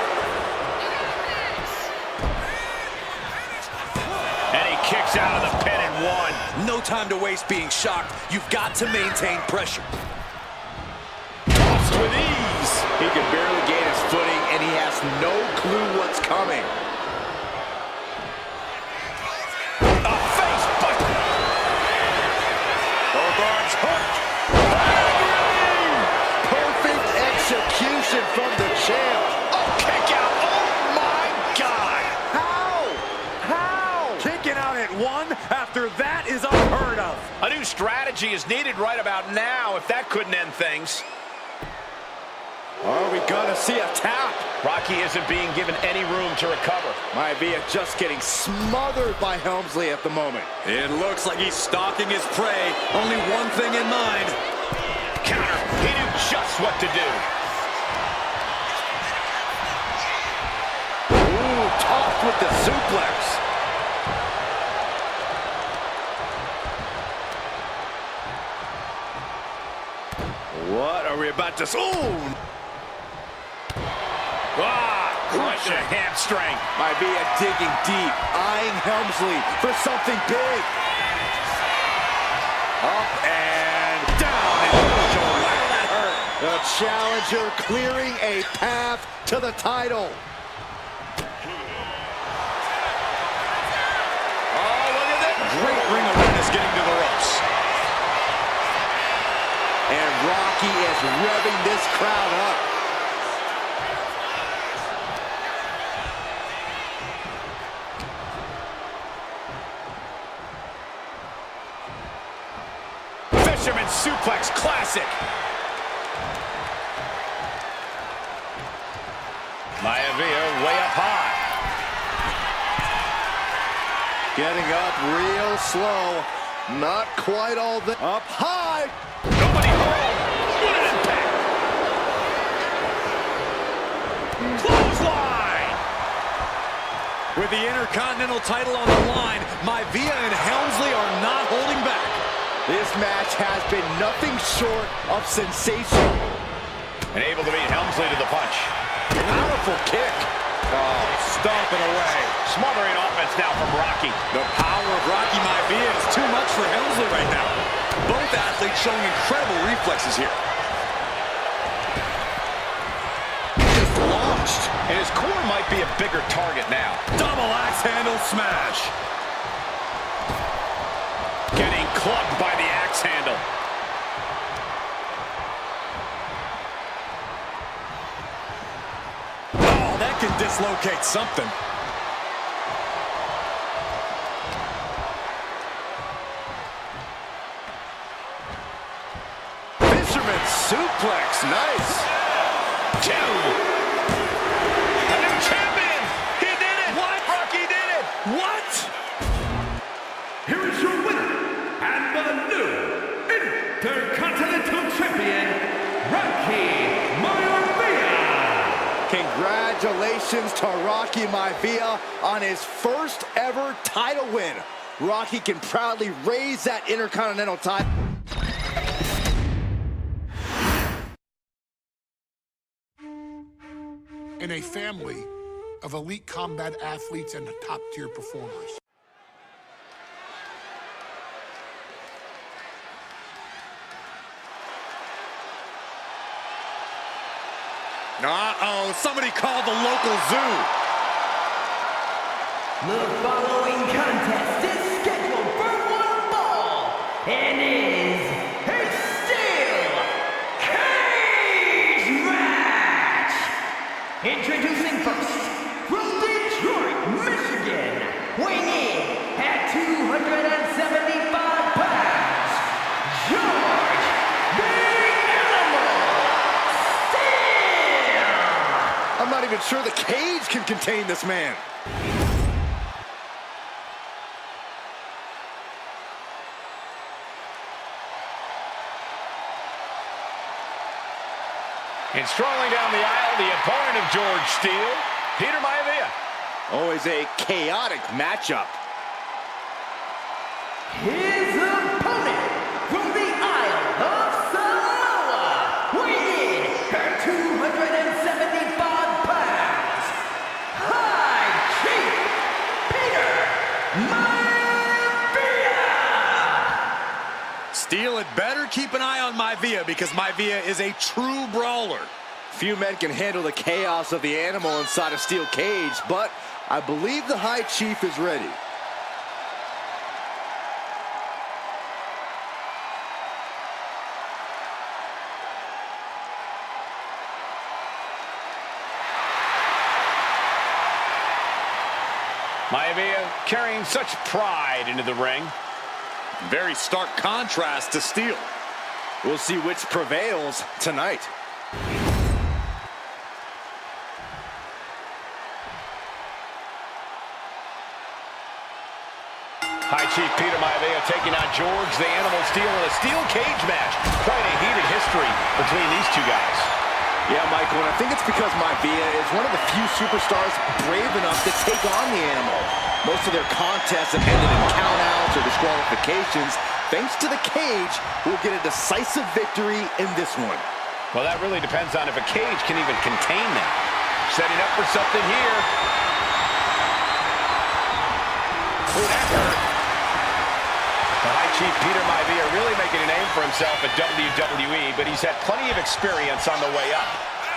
And he kicks out of the pin and one.
No time to waste being shocked. You've got to maintain pressure.
Tossed with ease.
He can barely gain his footing, and he has no clue what's coming.
A face buster. Both arms hooked.
Perfect execution from the champ.
Oh, kick out. Oh, my God.
How?
Kicking out at one after that is unheard of.
A new strategy is needed right about now if that couldn't end things.
Are we gonna see a tap?
Rocky isn't being given any room to recover.
Maivia just getting smothered by Helmsley at the moment.
It looks like he's stalking his prey. Only one thing in mind.
Counter. He knew just what to do.
Ooh, tossed with the suplex. What are we about to... Ooh!
Crunch a hamstring.
Maivia digging deep, eyeing Helmsley for something big. Up and down. And wow, that hurt. The challenger clearing a path to the title.
Oh, look at that.
Great ring awareness getting to the ropes.
And Rocky is revving this crowd up.
Fisherman suplex classic. Maivia way up high.
Getting up real slow. Not quite all the... Up high.
Nobody home.
With the Intercontinental title on the line, Maivia and Helmsley are not holding back.
This match has been nothing short of sensational.
And able to beat Helmsley to the punch.
Powerful kick.
Oh, stomping away.
Smothering offense now from Rocky.
The power of Rocky Maivia is too much for Helmsley right now. Both athletes showing incredible reflexes here.
Just launched. And his core might be a bigger target now.
Double axe handle smash.
Getting clubbed by the axe handle.
Oh, that can dislocate something.
Fisherman suplex. Nice.
2. A new champion. He did it.
What?
Rocky did it.
What?
Here is your winner, and the new Intercontinental Champion, Rocky Maivia.
Congratulations to Rocky Maivia on his first ever title win. Rocky can proudly raise that Intercontinental title.
In a family of elite combat athletes and top-tier performers.
Uh-oh, somebody called the local zoo.
The following contest is scheduled for one fall and is a steel cage match. Introducing first, from Detroit, Michigan, weighing in at 275 pounds, George the Animal Steel.
I'm not even sure the cage can contain this man.
And strolling down the aisle, the opponent of George Steele, Peter Maivia.
Always a chaotic matchup.
His opponent from the Isle of Samoa, weighing in at 275 pounds, High Chief Peter Maivia.
Steele had better keep an eye on Maivia because Maivia is a true brawler.
Few men can handle the chaos of the animal inside a steel cage, but I believe the High Chief is ready.
Maivia carrying such pride into the ring.
Very stark contrast to Steele.
We'll see which prevails tonight.
High Chief Peter Maivia taking on George the Animal Steele in a steel cage match. Quite a heated history between these two guys.
Yeah, Michael, and I think it's because Maivia is one of the few superstars brave enough to take on the animal. Most of their contests have ended in countouts or disqualifications. Thanks to the cage, we'll get a decisive victory in this one.
Well, that really depends on if a cage can even contain them. Setting up for something here. Ooh, that hurt. The High Chief Peter Maivia really making a name for himself at WWE, but he's had plenty of experience on the way up.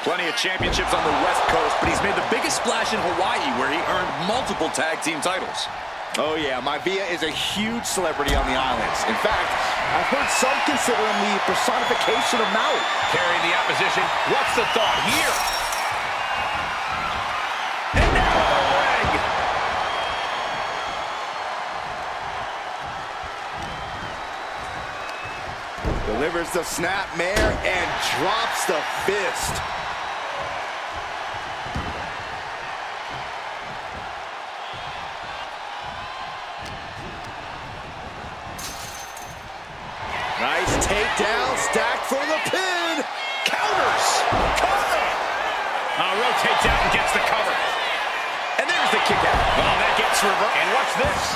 Plenty of championships on the West Coast, but he's made the biggest splash in Hawaii where he earned multiple tag team titles.
Oh yeah, Maivia is a huge celebrity on the islands. In fact, I've heard some consider him the personification of Maui.
Carrying the opposition. What's the thought here? And now the ring.
Delivers the snapmare and drops the fist. Nice takedown, stacked for the pin.
Counters. Cover. Rotates out and gets the cover. And there's Here's the kick out. Oh, that gets reversed. And watch this.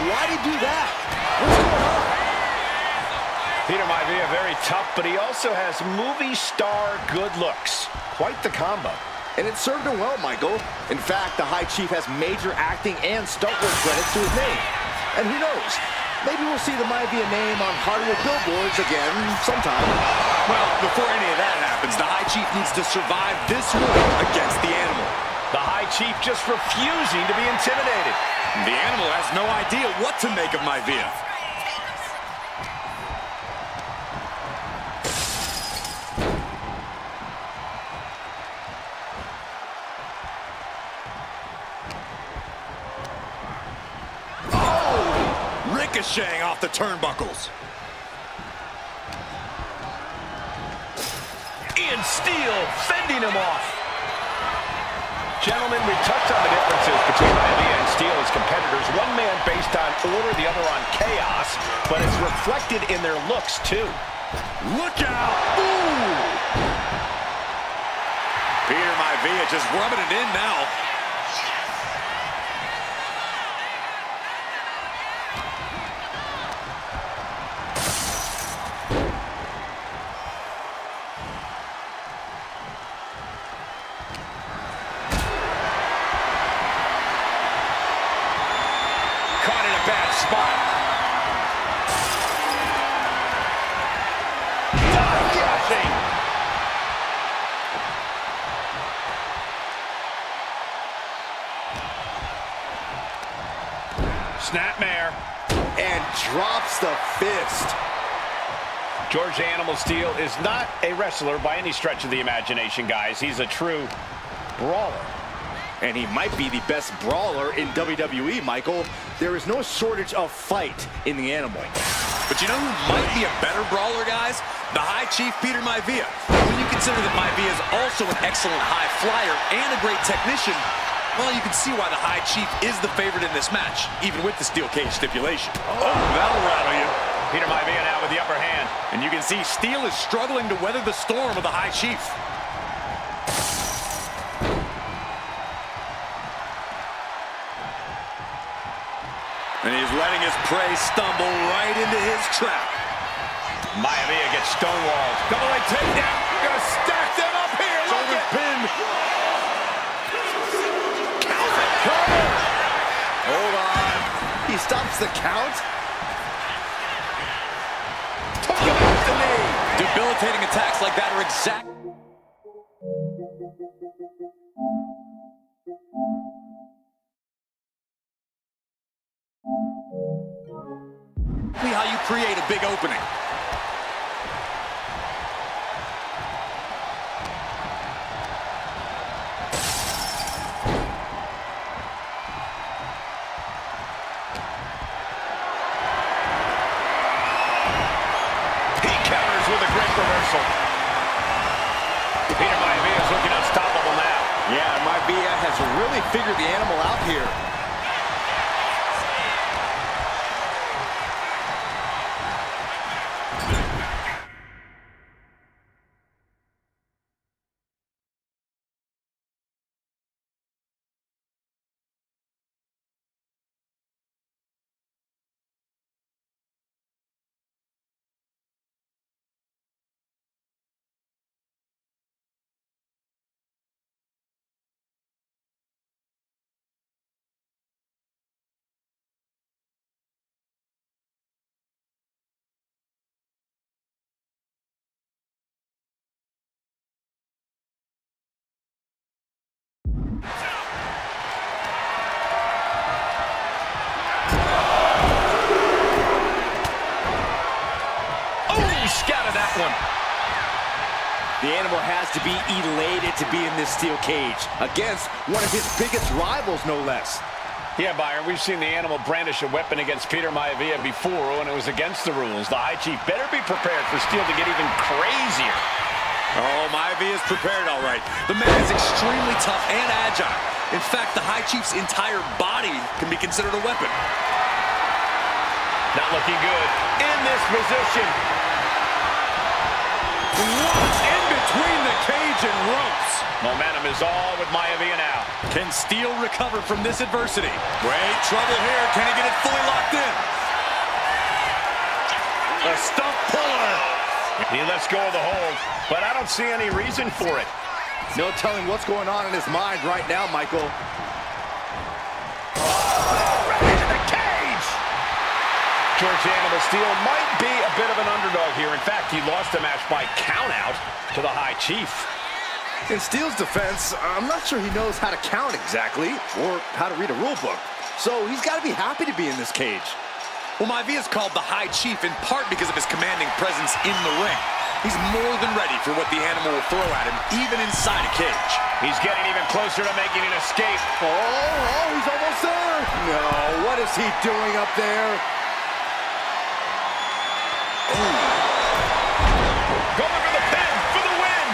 Why'd he do that? What's going on?
Peter Maivia, very tough, but he also has movie star good looks. Quite the combo.
And it served him well, Michael. In fact, the High Chief has major acting and stunt work credits to his name. And who knows? Maybe we'll see the Maivia name on Hollywood billboards again sometime.
Well, before any of that happens, the High Chief needs to survive this war against the Animal.
The High Chief just refusing to be intimidated.
The Animal has no idea what to make of Maivia. Ricocheting off the turnbuckles.
Ian Steele fending him off. Gentlemen, we touched on the differences between Maivia and Steele as competitors. One man based on order, the other on chaos, but it's reflected in their looks, too.
Look out! Ooh! Peter Maivia just rubbing it in now.
Caught in a bad spot. Dive-catching. Snapmare.
And drops the fist.
George the Animal Steele is not a wrestler by any stretch of the imagination, guys. He's a true brawler.
And he might be the best brawler in WWE, Michael. There is no shortage of fight in the Animal.
But you know who might be a better brawler, guys? The High Chief, Peter Maivia. When you consider that Maivia is also an excellent high flyer and a great technician, well, you can see why the High Chief is the favorite in this match, even with the steel cage stipulation. Oh, that'll rattle you.
Peter Maivia now with the upper hand.
And you can see Steele is struggling to weather the storm of the High Chief. And he's letting his prey stumble right into his trap.
Maivia gets stonewalled. Double leg takedown. Gonna stack them up here.
Shoulder pin.
Count it. Cover.
Hold on. He stops the count.
Took him off the knee.
Debilitating attacks like that are exactly how you create a big opening.
He counters with a great reversal. Peter Maivia is looking unstoppable now.
Yeah, Maivia has really figured the Animal out here.
Scouted that one.
The Animal has to be elated to be in this steel cage against one of his biggest rivals, no less.
Yeah, Byron, we've seen the Animal brandish a weapon against Peter Maivia before when it was against the rules. The High Chief better be prepared for Steele to get even crazier.
Oh, Maivia is prepared all right. The man is extremely tough and agile. In fact, the High Chief's entire body can be considered a weapon.
Not looking good in this position. What's in
between the cage and ropes.
Momentum is all with Maivia now.
Can Steel recover from this adversity? Great trouble here. Can he get it fully locked in? A stump puller.
He lets go of the hold, but I don't see any reason for it.
No telling what's going on in his mind right now, Michael.
Right into the cage! George Animal Steel might be a bit of an underdog here. In fact, he lost the match by countout to the High Chief.
In Steel's defense, I'm not sure he knows how to count exactly, or how to read a rule book. So he's got to be happy to be in this cage.
Well, Maivia is called the High Chief in part because of his commanding presence in the ring. He's more than ready for what the animal will throw at him, even inside a cage.
He's getting even closer to making an escape.
Oh, he's almost there. No, what is he doing up there?
Going for the pin for the win.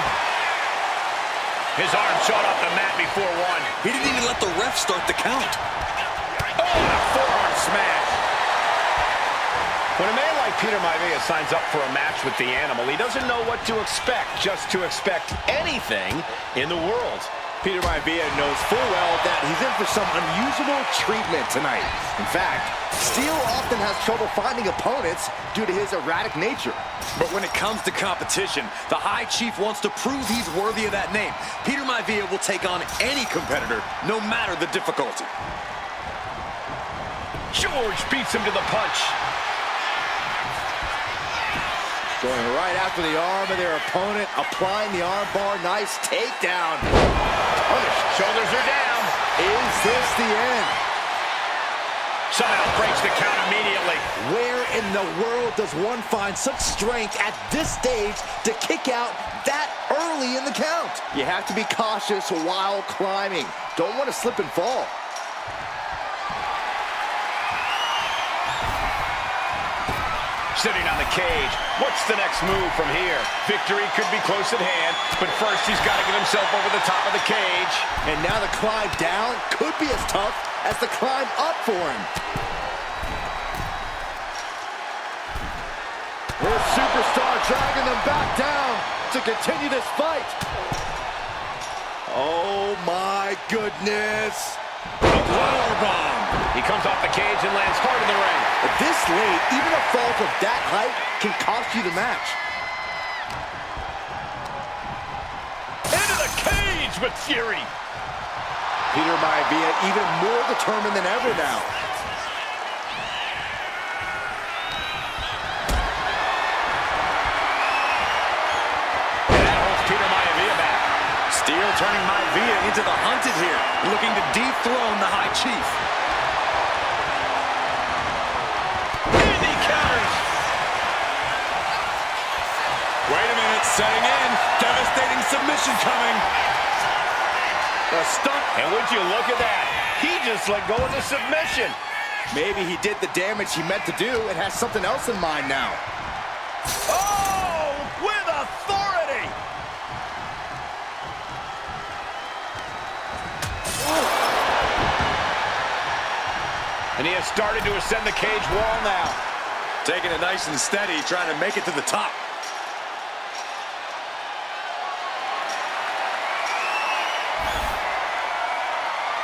His arm shot off the mat before one.
He didn't even let the ref start the count.
Oh, and a forearm smash. When a man like Peter Maivia signs up for a match with the animal, he doesn't know what to expect, just to expect anything in the world.
Peter Maivia knows full well that he's in for some unusual treatment tonight. In fact, Steel often has trouble finding opponents due to his erratic nature.
But when it comes to competition, the High Chief wants to prove he's worthy of that name. Peter Maivia will take on any competitor, no matter the difficulty.
George beats him to the punch.
Going right after the arm of their opponent, applying the arm bar. Nice takedown. Punish.
Shoulders are down.
Is this the end?
Somehow breaks the count immediately.
Where in the world does one find such strength at this stage to kick out that early in the count? You have to be cautious while climbing. Don't want to slip and fall.
Sitting on the cage. What's the next move from here? Victory could be close at hand, but first he's got to get himself over the top of the cage.
And now the climb down could be as tough as the climb up for him. This superstar dragging them back down to continue this fight. Oh my goodness.
Powerbomb. He comes off the cage and lands hard in the ring.
This late, even a fall from that height can cost you the match.
Into the cage with fury.
Peter Maivia even more determined than ever now.
And that holds Peter Maivia back.
Steel turning Maivia into the hunted here, looking to dethrone the High Chief.
And he counters.
Wait a minute, setting in. Devastating submission coming.
A stump. And would you look at that? He just let go of the submission.
Maybe he did the damage he meant to do and has something else in mind now.
Oh, with authority. And he has started to ascend the cage wall now.
Taking it nice and steady, trying to make it to the top.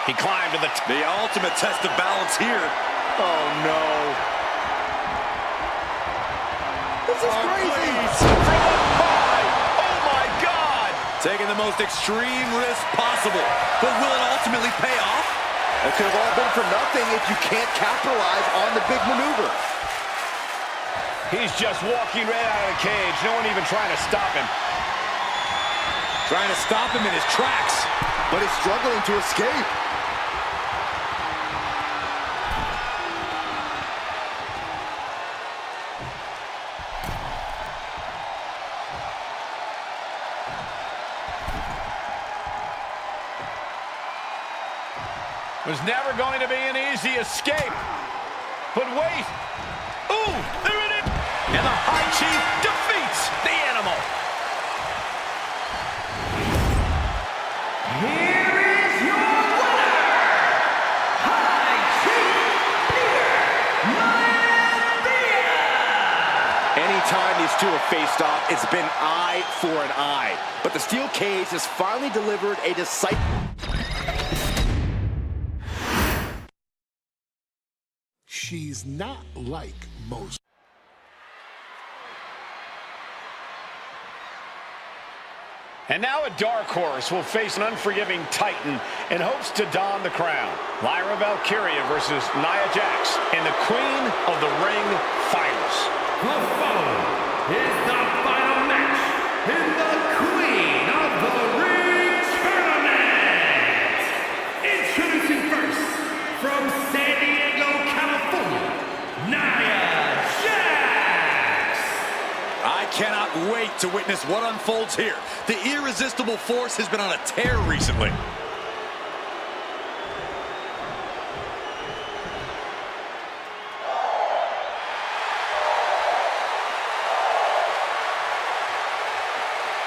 He climbed to the
ultimate test of balance here.
Oh no. This is crazy.
From up high. Oh my God.
Taking the most extreme risk possible. But will it ultimately pay off?
It could have all been for nothing if you can't capitalize on the big maneuver.
He's just walking right out of the cage. No one even trying to stop him.
Trying to stop him in his tracks.
But he's struggling to escape.
It was never going to be an easy escape. But wait. Ooh, there it is. And the High Chief defeats the animal.
Here is your winner, High Chief Peter Maivia.
And he time these two have faced off, it's been eye for an eye. But the steel cage has finally delivered a decisive...
She's not like most.
And now a dark horse will face an unforgiving titan in hopes to don the crown. Lyra Valkyria versus Nia Jax in the Queen of the Ring Finals.
The following is the final match in the Queen of the Ring Tournament. Introducing first, from San Diego, California, Nia Jax.
I cannot wait to witness what unfolds here. The irresistible force has been on a tear recently.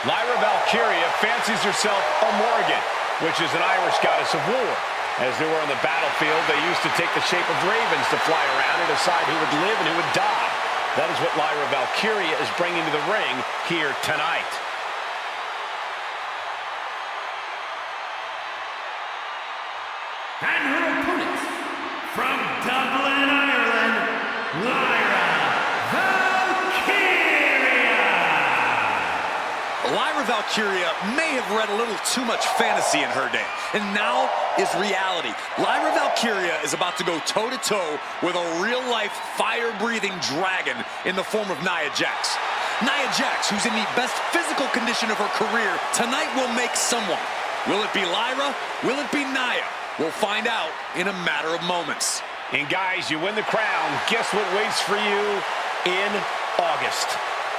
Lyra Valkyria fancies herself a Morrigan, which is an Irish goddess of war. As they were on the battlefield, they used to take the shape of ravens to fly around and decide who would live and who would die. That is what Lyra Valkyria is bringing to the ring here tonight.
And her opponent, from Dublin, Ireland, Lyra Valkyria.
Lyra Valkyria may have read a little too much fantasy in her day, and now is reality. Lyra Valkyria is about to go toe-to-toe with a real-life, fire-breathing dragon in the form of Nia Jax. Nia Jax, who's in the best physical condition of her career, tonight will make someone. Will it be Lyra? Will it be Nia? We'll find out in a matter of moments.
And guys, you win the crown. Guess what waits for you in August?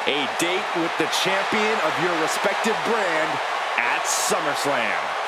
A date with the champion of your respective brand at SummerSlam.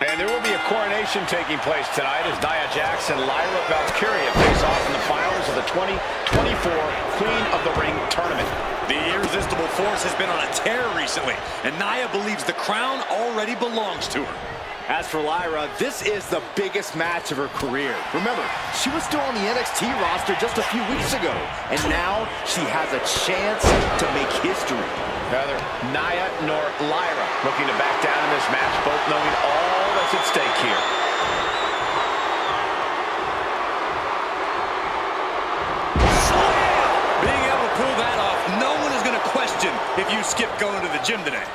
And there will be a coronation taking place tonight as Nia Jax and Lyra Valkyria face off in the finals of the 2024 Queen of the Ring Tournament.
The irresistible force has been on a tear recently, and Nia believes the crown already belongs to her.
As for Lyra, this is the biggest match of her career. Remember, she was still on the NXT roster just a few weeks ago, and now she has a chance to make history.
Neither Nia nor Lyra looking to back down in this match, both knowing all that's at stake here.
Being able to pull that off, no one is going to question if you skip going to the gym today.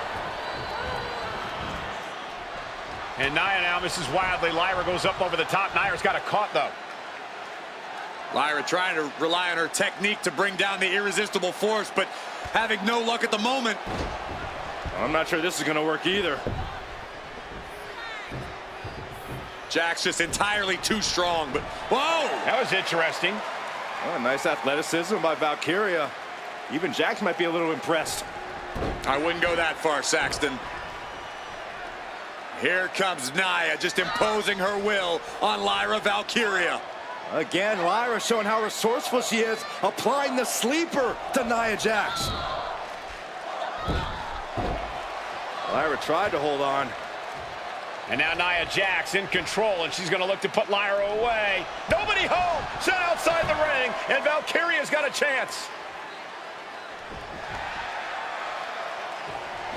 And Nia now misses wildly. Lyra goes up over the top. Nia's got it caught, though.
Lyra trying to rely on her technique to bring down the irresistible force, but having no luck at the moment.
I'm not sure this is going to work either.
Jax just entirely too strong, but whoa!
That was interesting.
Oh, nice athleticism by Valkyria. Even Jax might be a little impressed.
I wouldn't go that far, Saxton. Here comes Nia, just imposing her will on Lyra Valkyria.
Again, Lyra showing how resourceful she is, applying the sleeper to Nia Jax. Lyra tried to hold on.
And now Nia Jax in control, and she's going to look to put Lyra away. Nobody home! Set outside the ring, and Valkyria's got a chance.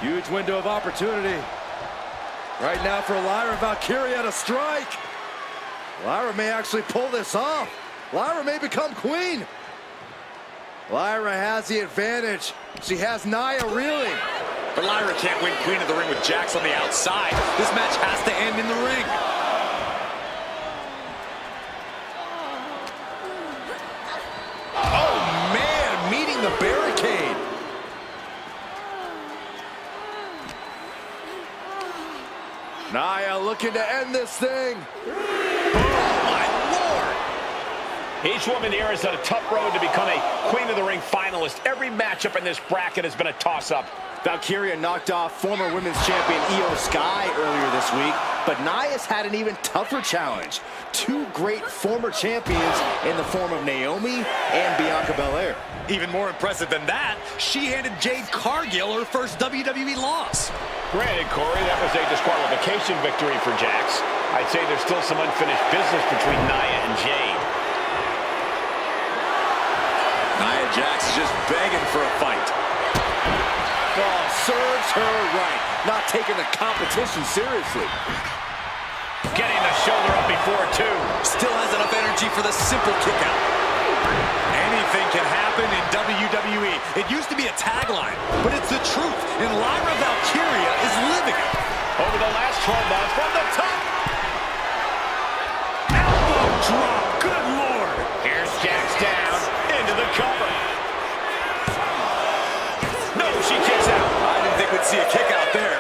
Huge window of opportunity. Right now for Lyra Valkyria to strike. Lyra may actually pull this off. Lyra may become queen. Lyra has the advantage. She has Nia reeling.
But Lyra can't win Queen of the Ring with Jax on the outside. This match has to end in the ring.
Oh, man, meeting the barricade. Nia looking to end this thing.
Oh, my Lord!
Each woman here has had a tough road to become a Queen of the Ring finalist. Every matchup in this bracket has been a toss-up.
Valkyria knocked off former women's champion Io Sky earlier this week, but Nia's had an even tougher challenge. Two great former champions in the form of Naomi and Bianca Belair.
Even more impressive than that, she handed Jade Cargill her first WWE loss.
Granted, Corey, that was a disqualification victory for Jax. I'd say there's still some unfinished business between Nia and Jade.
Nia Jax is just begging for a fight.
Oh, serves her right. Not taking the competition seriously.
Getting the shoulder up before two.
Still has enough energy for the simple kick out. Anything can happen in WWE. It used to be a tagline, but it's the truth. And Lyra Valkyria is living it.
Over the last 12 months, from the top.
Elbow drop. Good Lord.
Here's Jax down into the cover. No, she kicks out.
I didn't think we'd see a kick out there.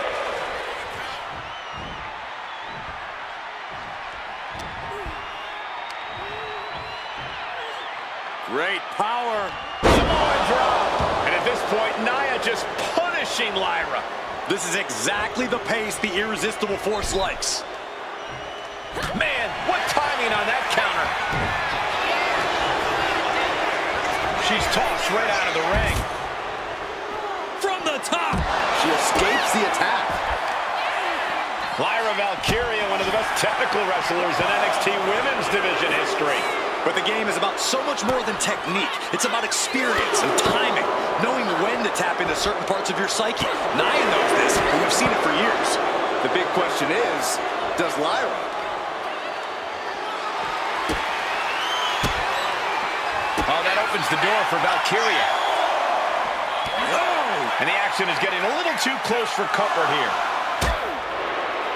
Great power.
Samoan drop. And at this point, Nia just punishing Lyra.
This is exactly the pace the Irresistible Force likes.
Man, what timing on that counter. She's tossed right out of the ring.
From the top.
She escapes the attack.
Lyra Valkyria, one of the best technical wrestlers in NXT Women's Division history.
But the game is about so much more than technique. It's about experience and timing, knowing when to tap into certain parts of your psyche. Nia knows this, and we've seen it for years.
The big question is, does Lyra?
Oh, that opens the door for Valkyria. And the action is getting a little too close for comfort here.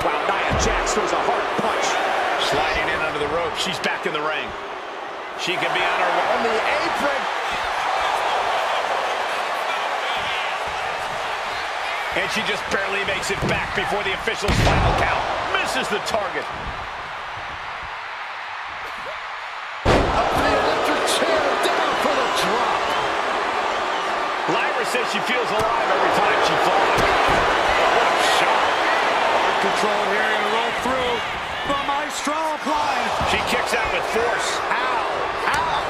Wow, Nia Jax throws a hard punch.
Sliding in under the rope. She's back in the ring. She can be on her way.
On the apron.
And she just barely makes it back before the official's final count. Misses the target.
Up the electric chair, down for the drop.
Lyra says she feels alive every time she falls. What a shot.
Control here, gonna roll through. The Maestro applied.
She kicks out with force.
Ow. Ow.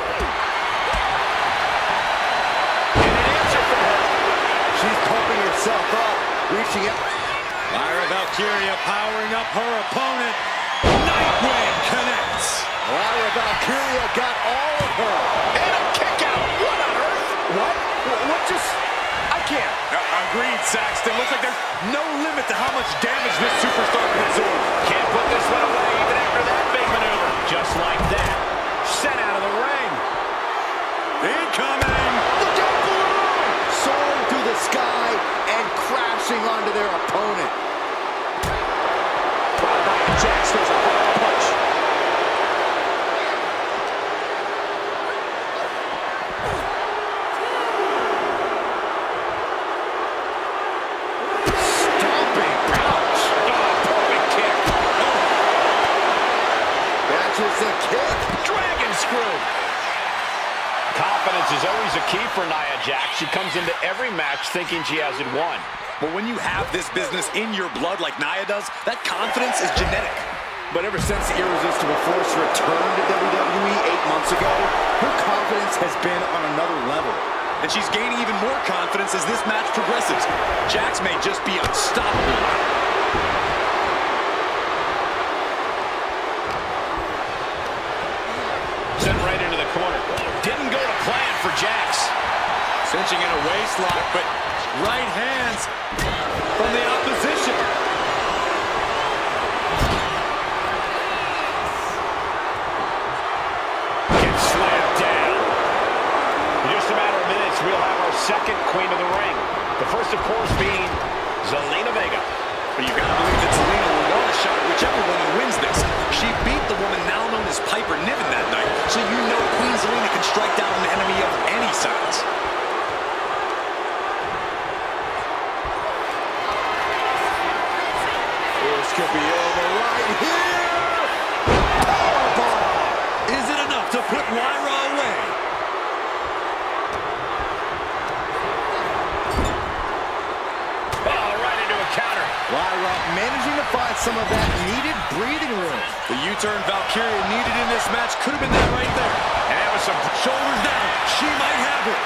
And an answer from her.
She's pumping herself up, reaching out.
Lyra Valkyria powering up her opponent. Nightwing connects.
Lyra Valkyria got all of her.
And a kick out. What on earth?
What? What just... I can't.
Agreed, Saxton. Looks like there's no limit to how much damage this superstar can absorb.
Can't put this one away even after that big maneuver. Just like that. Sent out of the ring.
Incoming.
Look out below! Soaring through the sky and crashing onto their opponent.
Wow, Nia Jax throws a hard punch.
Stomping. Ouch.
Perfect kick.
That's a kick.
Dragon screw. Confidence is always a key for Nia Jax. She comes into every match thinking she has it won.
But when you have this business in your blood like Nia does, that confidence is genetic.
But ever since the Irresistible Force returned to WWE 8 months ago, her confidence has been on another level.
And she's gaining even more confidence as this match progresses. Jax may just be unstoppable now.
Sent right into the corner. Didn't go to plan for Jax.
Cinching in a waistlock, but right hands from the opposition.
Gets slammed down. In just a matter of minutes, we'll have our second Queen of the Ring. The first, of course, being Zelina Vega.
But you gotta believe that Zelina will want a shot whichever woman wins this. She beat the woman now known as Piper Niven that night, so you know Queen Zelina can strike down an enemy of any size.
This could be over right here. Powerbomb.
Is it enough to put Lyra
to find some of that needed breathing room.
The U-turn Valkyria needed in this match could have been that right there.
And that was some
Shoulders down. She might have it.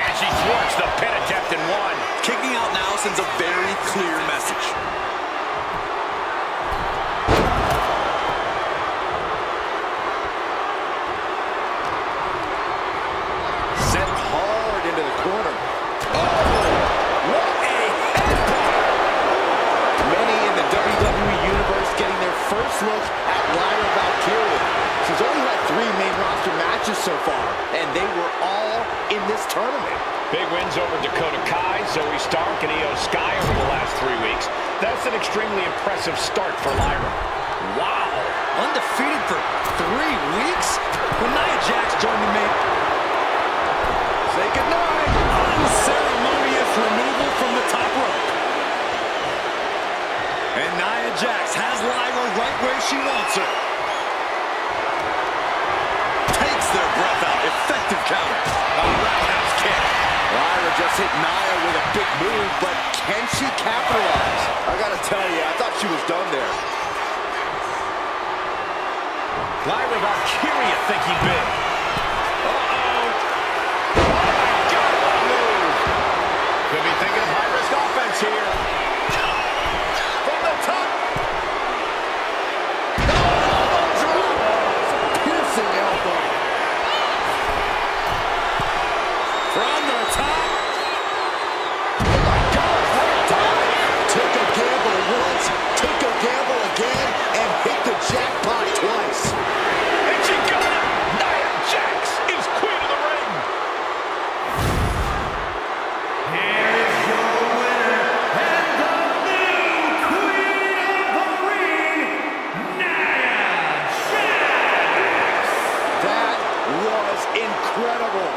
And she thwarts the pin attempt in one.
Kicking out now sends a very clear message.
Sent hard into the corner.
What a headbutt!
Many in the WWE Universe getting their first look at Lyra Valkyria. She's only had 3 main roster matches so far, and they were all in this tournament.
Big wins over Dakota Kai, Zoe Stark, and Io Sky over the last 3 weeks. That's an extremely impressive start for Lyra.
Wow. Undefeated for 3 weeks? When Nia Jax joined the main...
Say goodnight.
Unceremonious removal from the top rope. And Nia Jax has Lyra right where she wants her. Takes their breath out. Effective counter.
A roundhouse kick.
Lyra just hit Nia with a big move, but can she capitalize? I gotta tell you, I thought she was done there.
Lyra Valkyria thinking big. Uh-oh. Oh, my God, what a move. Could be thinking of high-risk offense here. From the top.
Piercing elbow.
From the top.
Oh my God, what a dive. Took a gamble once, took a gamble again, and hit the jackpot twice.
And she got it. Nia Jax is queen of the ring.
Here is your winner and the new Queen of the Ring, Nia Jax.
That was incredible.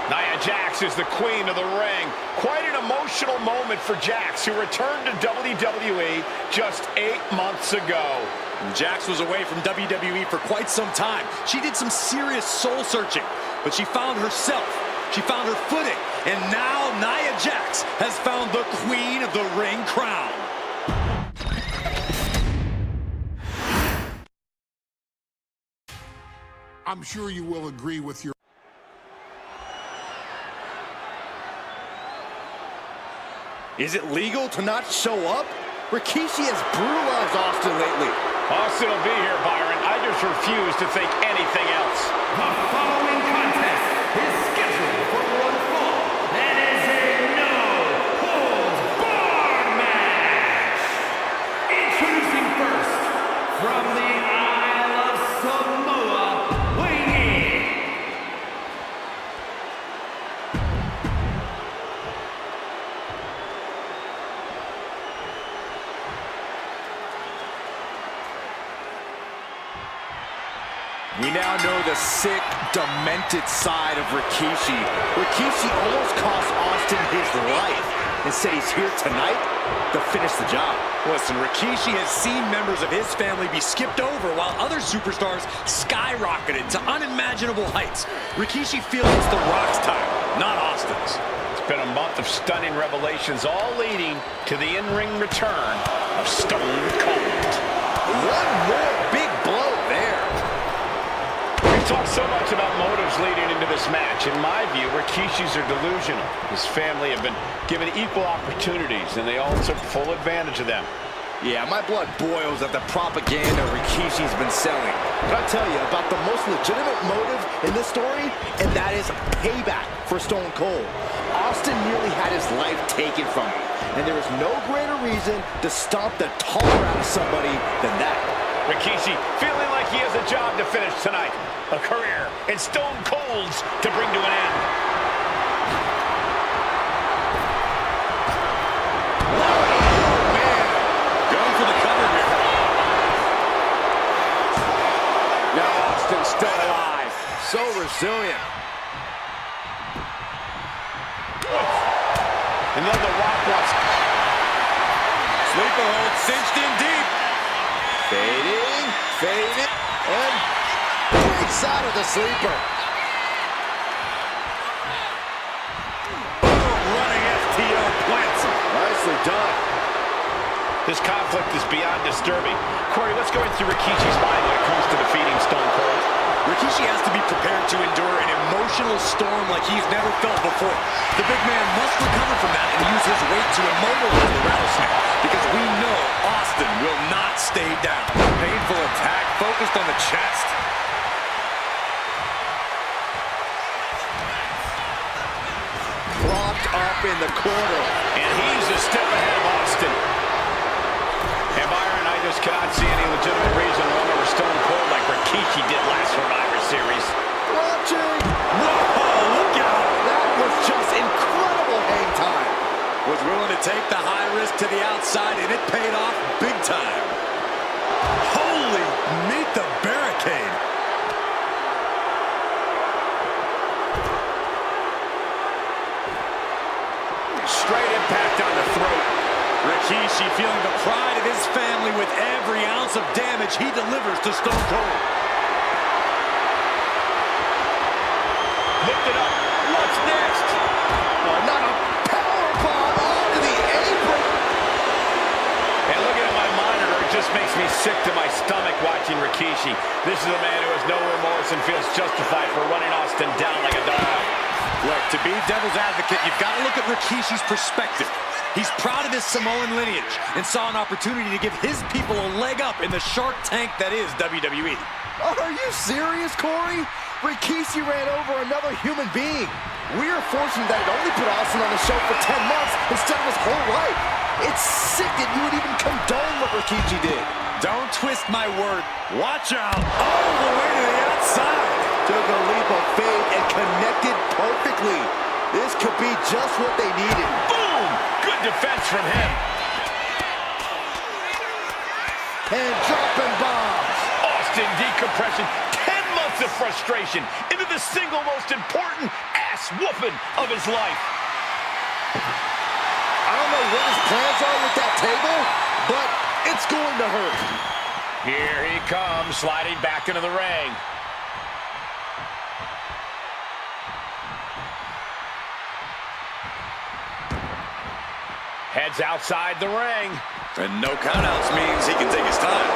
Nia Jax is the queen of the ring. Quite an emotional moment for Jax, who returned to WWE just 8 months ago.
Jax was away from WWE for quite some time. She did some serious soul searching, but she found herself. She found her footing, and now Nia Jax has found the Queen of the Ring crown.
I'm sure you will agree with your...
Is it legal to not show up? Rikishi has brutalized Austin lately.
Austin will be here, Byron. I just refuse to think anything else.
The following contest is scheduled for one fall and is a no-holds-barred match. Introducing first, from the Isle of Samoa, weighing in.
We now know the sick, demented side of Rikishi. Rikishi almost cost Austin his life and said he's here tonight to finish the job.
Listen, Rikishi has seen members of his family be skipped over while other superstars skyrocketed to unimaginable heights. Rikishi feels it's The Rock's time, not Austin's.
It's been a month of stunning revelations, all leading to the in-ring return of Stone Cold.
One more big blow there.
We've talked so much about motives leading into this match. In my view, Rikishis are delusional. His family have been given equal opportunities, and they all took full advantage of them.
Yeah, my blood boils at the propaganda Rikishi's been selling. But I'll tell you about the most legitimate motive in this story, and that is payback for Stone Cold. Austin nearly had his life taken from him, and there is no greater reason to stomp the tar out of somebody than that.
Rikishi feeling like he has a job to finish tonight. A career in Stone Cold's to bring to an end.
Oh, man.
Going for the cover here.
Now Austin's still alive. So resilient.
And then the Rock wants...
Sleeper hold cinched in deep.
Fading, and breaks out of the sleeper.
Boom, running FTO plants him.
Nicely done.
This conflict is beyond disturbing. Corey, what's going through Rikishi's mind when it comes to defeating Stone Cold?
Rikishi has to be prepared to endure an emotional storm like he's never felt before. The big man must recover from that and use his weight to immobilize the rattlesnake, because we know Austin will not stay down. Painful attack focused on the chest.
Propped up in the corner.
And he's a step ahead of Austin. And Byron, I just cannot see any legitimate reason Roman or Stone Cold like Rikishi did last Survivor Series.
Watching.
Whoa, look out!
That was just incredible hang time.
Was willing to take the high risk to the outside, and it paid off big time. Holy, meet the barricade.
Straight impact on the throat.
Rikishi feeling the pride of his family with every ounce of damage he delivers to Stone Cold.
Lift it up. What's next?
Oh, not a powerbomb onto the apron.
And looking at my monitor, it just makes me sick to my stomach watching Rikishi. This is a man who has no remorse and feels justified for running Austin down like a dog.
Look, to be devil's advocate, you've got to look at Rikishi's perspective. He's proud of his Samoan lineage and saw an opportunity to give his people a leg up in the Shark Tank that is WWE.
Are you serious, Corey? Rikishi ran over another human being. We're fortunate that it only put Austin on the show for 10 months instead of his whole life. It's sick that you would even condone what Rikishi did.
Don't twist my word. Watch out. All the way to the outside.
Took a leap of faith and connected perfectly. This could be just what they needed.
Boom! Good defense from him.
And dropping bombs.
Austin decompression. 10 months of frustration into the single most important ass whooping of his life.
I don't know what his plans are with that table, but it's going to hurt.
Here he comes, sliding back into the ring. Heads outside the ring.
And no countouts means he can take his time.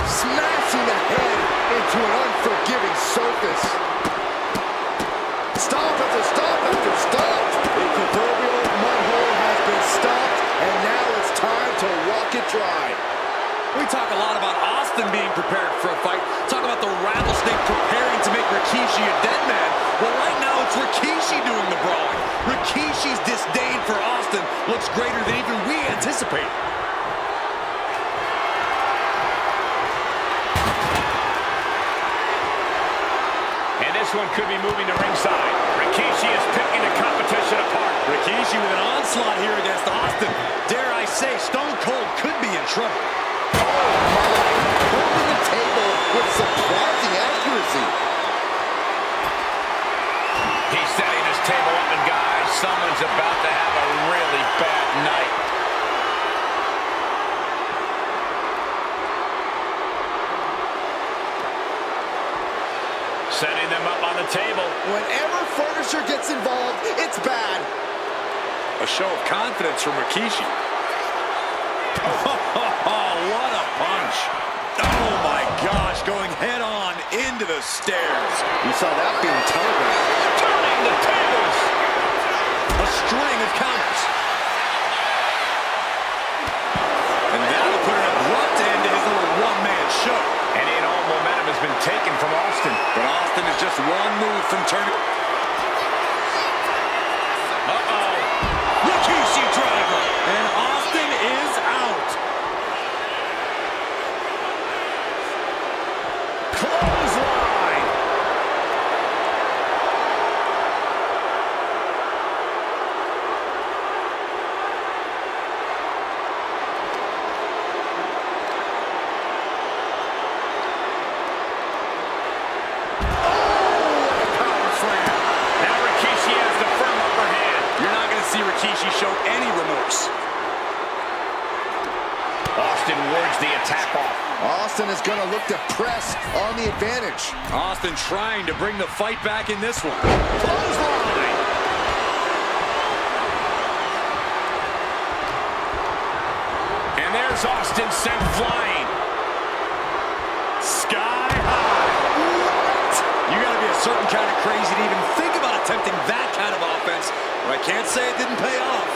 Smashing the head into an unforgiving surface. Stomp after stomp after stomp. The proverbial mud hole has been stopped, and now it's time to walk it dry.
We talk a lot about Austin being prepared for a fight. Talk about the rattlesnake preparing to make Rikishi a dead man. Well, right now it's Rikishi doing the brawling. Rikishi's disdain for Austin looks greater than even we anticipated.
And this one could be moving to ringside. Rikishi is picking the competition apart.
Rikishi with an onslaught here against Austin. Dare I say, Stone Cold could be in trouble.
Holding the table with surprising accuracy.
He's setting his table up, and guys, someone's about to have a really bad night. Setting them up on the table.
Whenever furniture gets involved, it's bad.
A show of confidence from Rikishi. Oh, what a punch. Oh, my gosh, going head on into the stairs.
You saw that being telegraphed.
Turning the tables.
A string of counters. And that'll put an abrupt end to his little one-man show.
Any and all momentum has been taken from Austin.
But Austin is just one move from turning.
Uh-oh.
Rikishi driver. And Austin is out.
Clothesline.
Power slam.
Austin wards the attack off.
Austin is going to look to press on the advantage.
Austin trying to bring the fight back in this one.
Clothesline. And there's Austin sent flying.
Sky high. What? You got to be a certain kind of crazy to even think about attempting that kind of offense. But I can't say it didn't pay off.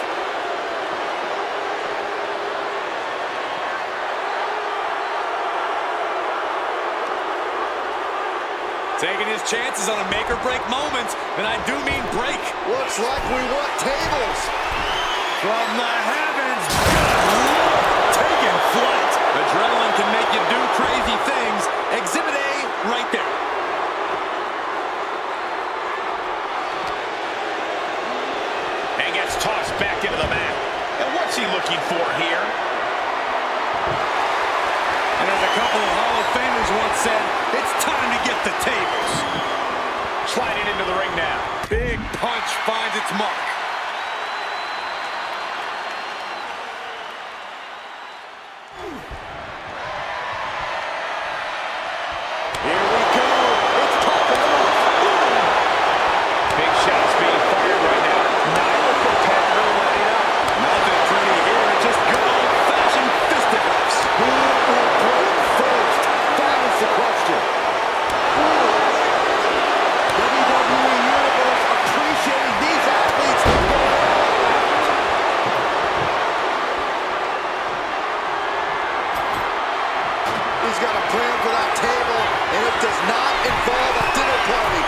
Taking his chances on a make-or-break moment, and I do mean break.
Looks like we want tables.
From the heavens, good Lord, taking flight. Adrenaline can make you do crazy things. Exhibit A, right there.
And gets tossed back into the mat. And what's he looking for here?
And as a couple of Hall of Famers once said, it's time to get the tables.
Sliding into the ring now.
Big punch finds its mark.
Here we go. It's popping off.
Big shots being fired right now. Neither competitor letting up.
Nothing pretty here, just good old-fashioned fisticuffs.
Who will break first? That is the question. WWE Universe appreciating these athletes. He's got a plan for that table, and it does not involve a dinner party.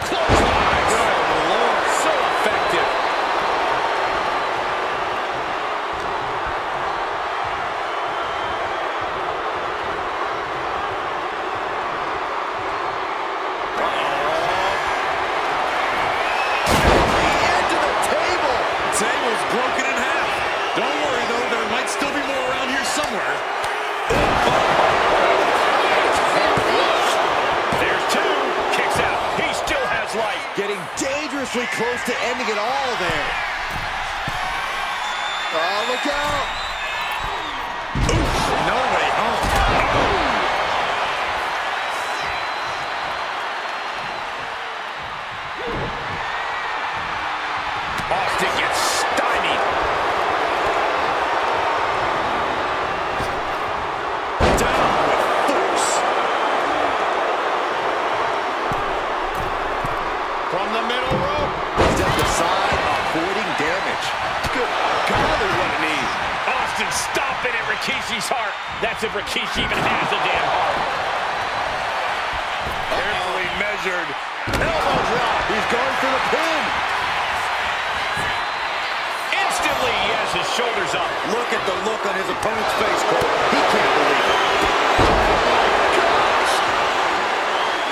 Clothesline. Good Lord, so effective.
Into the table.
Table's broken in half. Don't worry, though, there might still be more around here somewhere.
There's two. Kicks out. He still has life.
Getting dangerously close to ending it all there. Oh, look out.
No way home.
Austin gets stymied.
Down with force.
From the middle rope.
Stepped aside, avoiding damage. Good God, there's what it needs.
Austin stomping at Rikishi's heart. That's if Rikishi even has a damn heart.
Carefully measured.
Elbow drop.
He's going for the pin.
Instantly, he has his shoulders up.
Look at the look on his opponent's face, Cole. He can't believe it.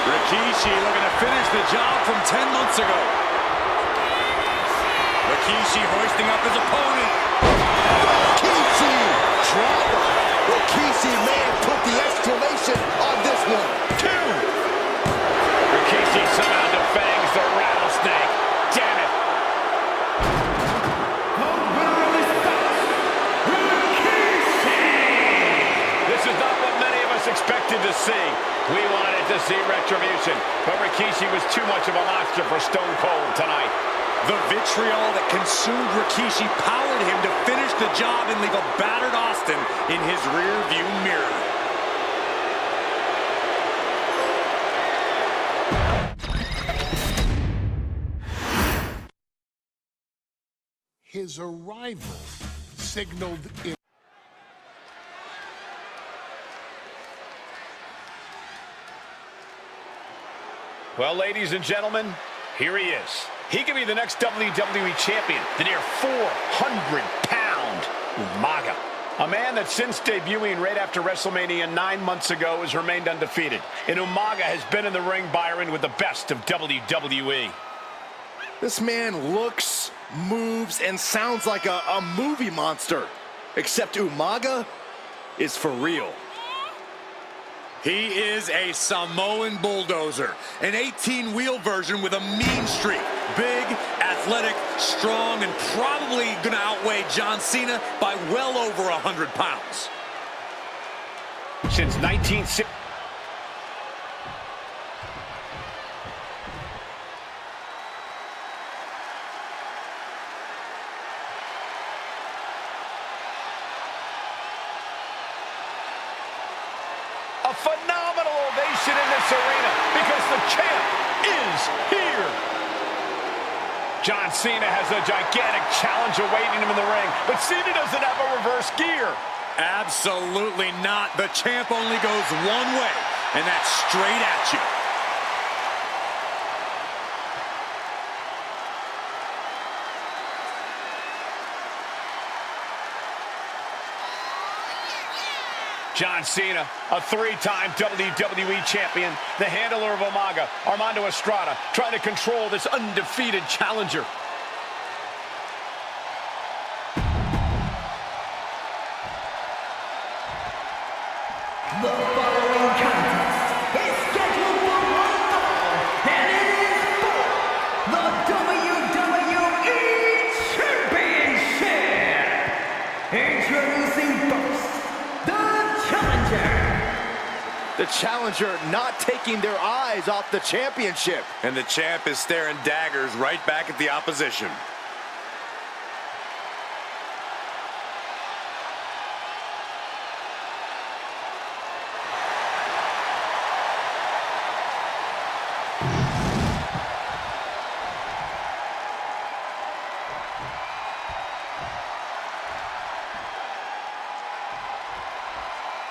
Rikishi looking to finish the job from 10 months ago. Rikishi hoisting up his opponent.
Rikishi! Drama. Rikishi may have put the exclamation on this one.
Two. Rikishi somehow defangs the rattlesnake. Damn it. This is not what many of us expected to see. We wanted to see retribution, but Rikishi was too much of a monster for Stone Cold tonight.
The vitriol that consumed Rikishi powered him to finish the job and leave a battered Austin in his rear-view mirror.
His arrival signaled in.
Well, ladies and gentlemen, here he is. He could be the next WWE champion, the near 400-pound Umaga. A man that since debuting right after WrestleMania 9 months ago has remained undefeated. And Umaga has been in the ring, Byron, with the best of WWE.
This man looks, moves, and sounds like a movie monster. Except Umaga is for real.
He is a Samoan bulldozer, an 18-wheel version with a mean streak. Big, athletic, strong, and probably gonna outweigh John Cena by well over 100 pounds.
Since 1960. A phenomenal ovation in this arena because the champ is here. John Cena has a gigantic challenge awaiting him in the ring, but Cena doesn't have a reverse gear.
Absolutely not. The champ only goes one way, and that's straight at you.
John Cena, a three-time WWE champion, the handler of Umaga, Armando Estrada, trying to control this undefeated challenger.
The following contest is scheduled for one fall, and it is for the WWE Championship. Introducing first, the challenger.
The challenger not taking their eyes off the championship.
And the champ is staring daggers right back at the opposition.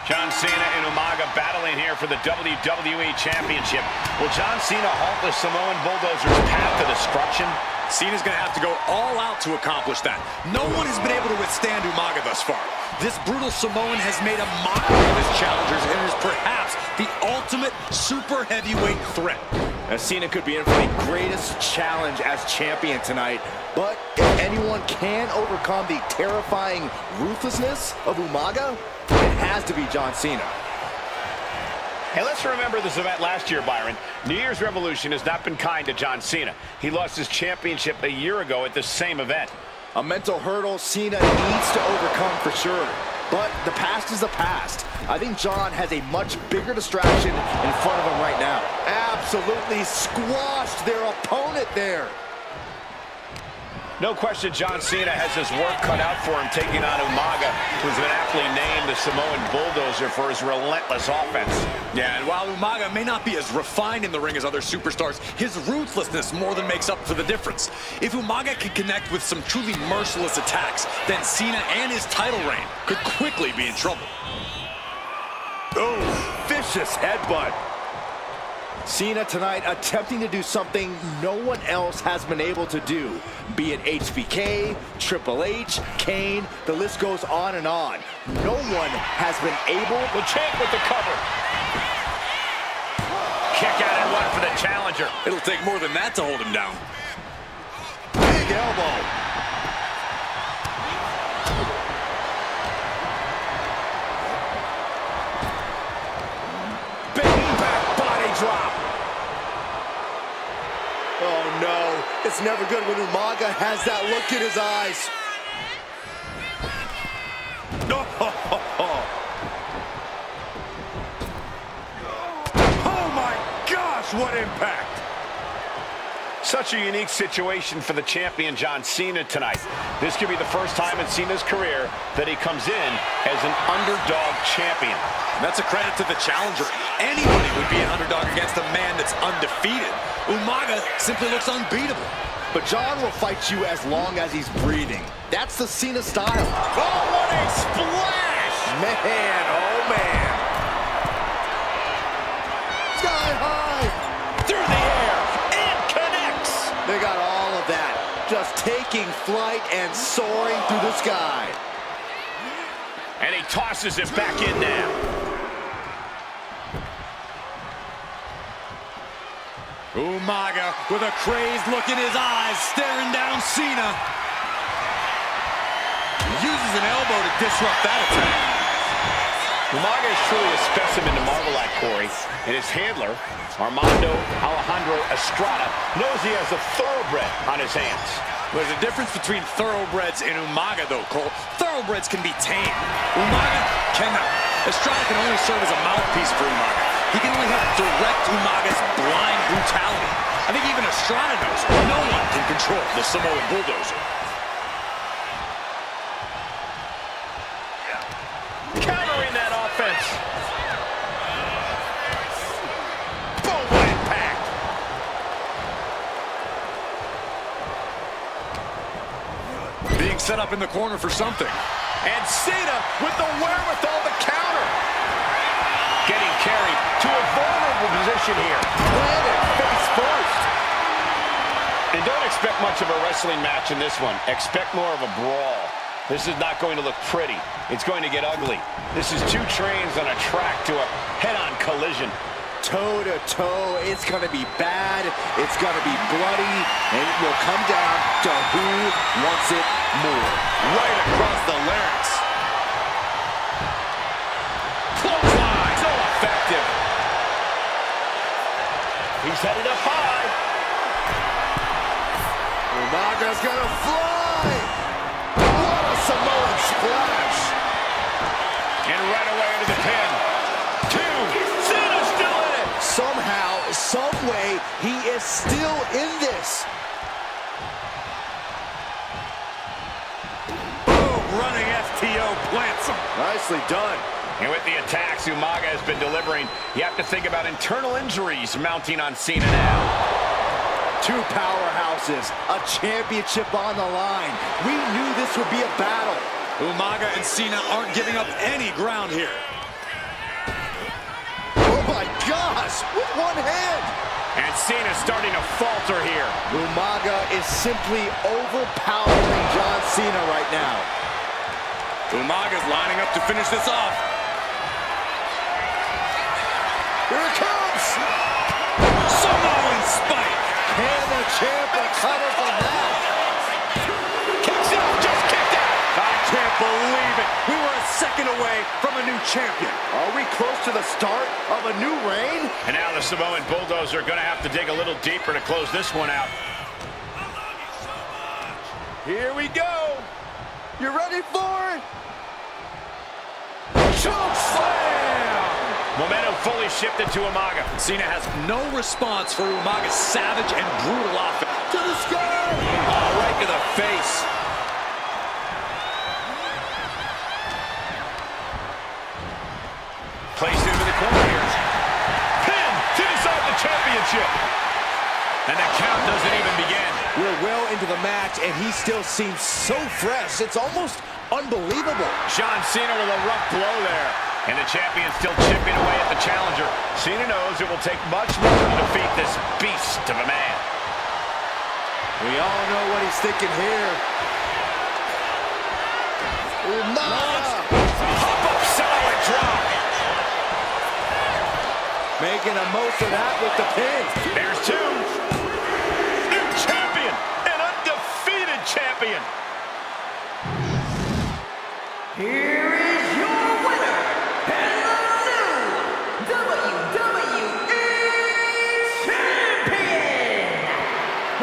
John Cena and Umaga battling here for the WWE Championship. Will John Cena halt the Samoan Bulldozer's path to destruction?
Cena's going to have to go all out to accomplish that. No one has been able to withstand Umaga thus far. This brutal Samoan has made a mockery of his challengers and is perhaps the ultimate super heavyweight threat.
Now, Cena could be in for the greatest challenge as champion tonight. But if anyone can overcome the terrifying ruthlessness of Umaga, it has to be John Cena.
Hey, let's remember this event last year, Byron. New Year's Revolution has not been kind to John Cena. He lost his championship a year ago at this same event.
A mental hurdle Cena needs to overcome for sure. But the past is the past. I think John has a much bigger distraction in front of him right now. Absolutely squashed their opponent there.
No question John Cena has his work cut out for him taking on Umaga, who's been aptly named the Samoan Bulldozer for his relentless offense.
Yeah, and while Umaga may not be as refined in the ring as other superstars, his ruthlessness more than makes up for the difference. If Umaga can connect with some truly merciless attacks, then Cena and his title reign could quickly be in trouble.
Oh, vicious headbutt. Cena tonight attempting to do something no one else has been able to do. Be it HBK, Triple H, Kane, the list goes on and on. No one has been able...
The champ with the cover. Kick out and one for the challenger.
It'll take more than that to hold him down.
Big elbow. Big back body drop. Oh no, it's never good when Umaga has that look in his eyes.
Oh my gosh, what impact!
Such a unique situation for the champion John Cena tonight. This could be the first time in Cena's career that he comes in as an underdog champion.
That's a credit to the challenger. Anybody would be an underdog against a man that's undefeated. Umaga simply looks unbeatable.
But John will fight you as long as he's breathing. That's the Cena style.
Oh, what a splash!
Man, oh man. Sky high.
Through the air, and connects!
They got all of that. Just taking flight and soaring through the sky.
And he tosses it back in now.
Umaga with a crazed look in his eyes, staring down Cena. Uses an elbow to disrupt that attack.
Umaga is truly a specimen to marvel at, Corey, and his handler, Armando Alejandro Estrada, knows he has a thoroughbred on his hands.
There's a difference between thoroughbreds and Umaga, though, Cole. Thoroughbreds can be tamed. Umaga cannot. Estrada can only serve as a mouthpiece for Umaga. He can only help direct Umaga's blind brutality. I think even Estrada knows no one can control the Samoan bulldozer.
Countering that offense. Boom, what impact.
Being set up in the corner for something.
And Cena with the wherewithal to counter. Getting carried to a vulnerable position here. Planted face first. And don't expect much of a wrestling match in this one. Expect more of a brawl. This is not going to look pretty. It's going to get ugly. This is two trains on a track to a head-on collision.
Toe-to-toe, it's going to be bad, it's going to be bloody, and it will come down to who wants it more.
Right across the larynx.
Clothesline, so effective. He's headed up high.
Umaga's going to fly. What a Samoan splash.
And right away into the pin. Two, Cena's still in it.
Somehow, some way, he is still in this.
Boom, running FTO plants him.
Nicely done.
And with the attacks Umaga has been delivering, you have to think about internal injuries mounting on Cena now.
Two powerhouses, a championship on the line. We knew this would be a battle.
Umaga and Cena aren't giving up any ground here.
Oh my gosh, with one hand.
And Cena's starting to falter here.
Umaga is simply overpowering John Cena right now.
Umaga's lining up to finish this off.
Here it comes.
Samoan spike.
Can the champ recover from that?
Kicks out, just kicked out.
I can't believe it. We were a second away from a new champion.
Are we close to the start of a new reign?
And now the Samoan Bulldozer are going to have to dig a little deeper to close this one out. Here we go.
You ready for it?
Choke slam! Momentum fully shifted to Umaga.
Cena has no response for Umaga's savage and brutal offense.
To the sky!
Oh, right to the face. Placed into the corner here. Pin to decide the championship. And the count doesn't even begin.
We're well into the match, and he still seems so fresh. It's almost unbelievable.
John Cena with a rough blow there. And the champion still chipping away at the challenger. Cena knows it will take much more to defeat this beast of a man.
We all know what he's thinking here. Umaga!
Pop-up solid drop.
Making the most of that with the pin.
There's two. New champion. An undefeated champion.
Here is your winner, and the new WWE Champion,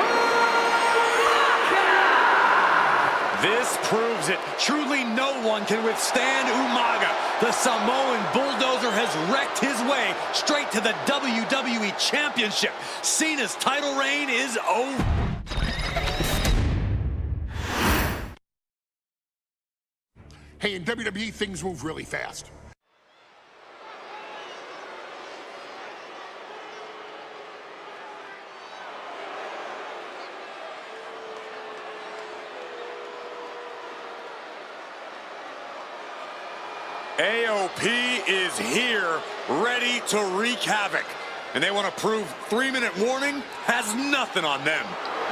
Umaga!
This proves it. Truly no one can withstand Umaga. The Samoan Bulldozer has wrecked his way straight to the WWE Championship. Cena's title reign is over.
Hey, in WWE, things move really fast.
AOP is here, ready to wreak havoc. And they want to prove 3-minute warning has nothing on them.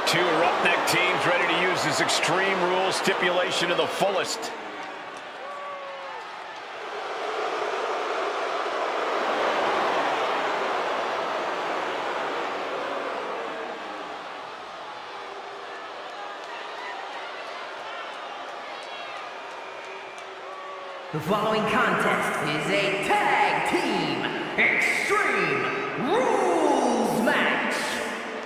Two roughneck teams ready to use this Extreme Rules stipulation to the fullest.
The following contest is a tag team extreme rules match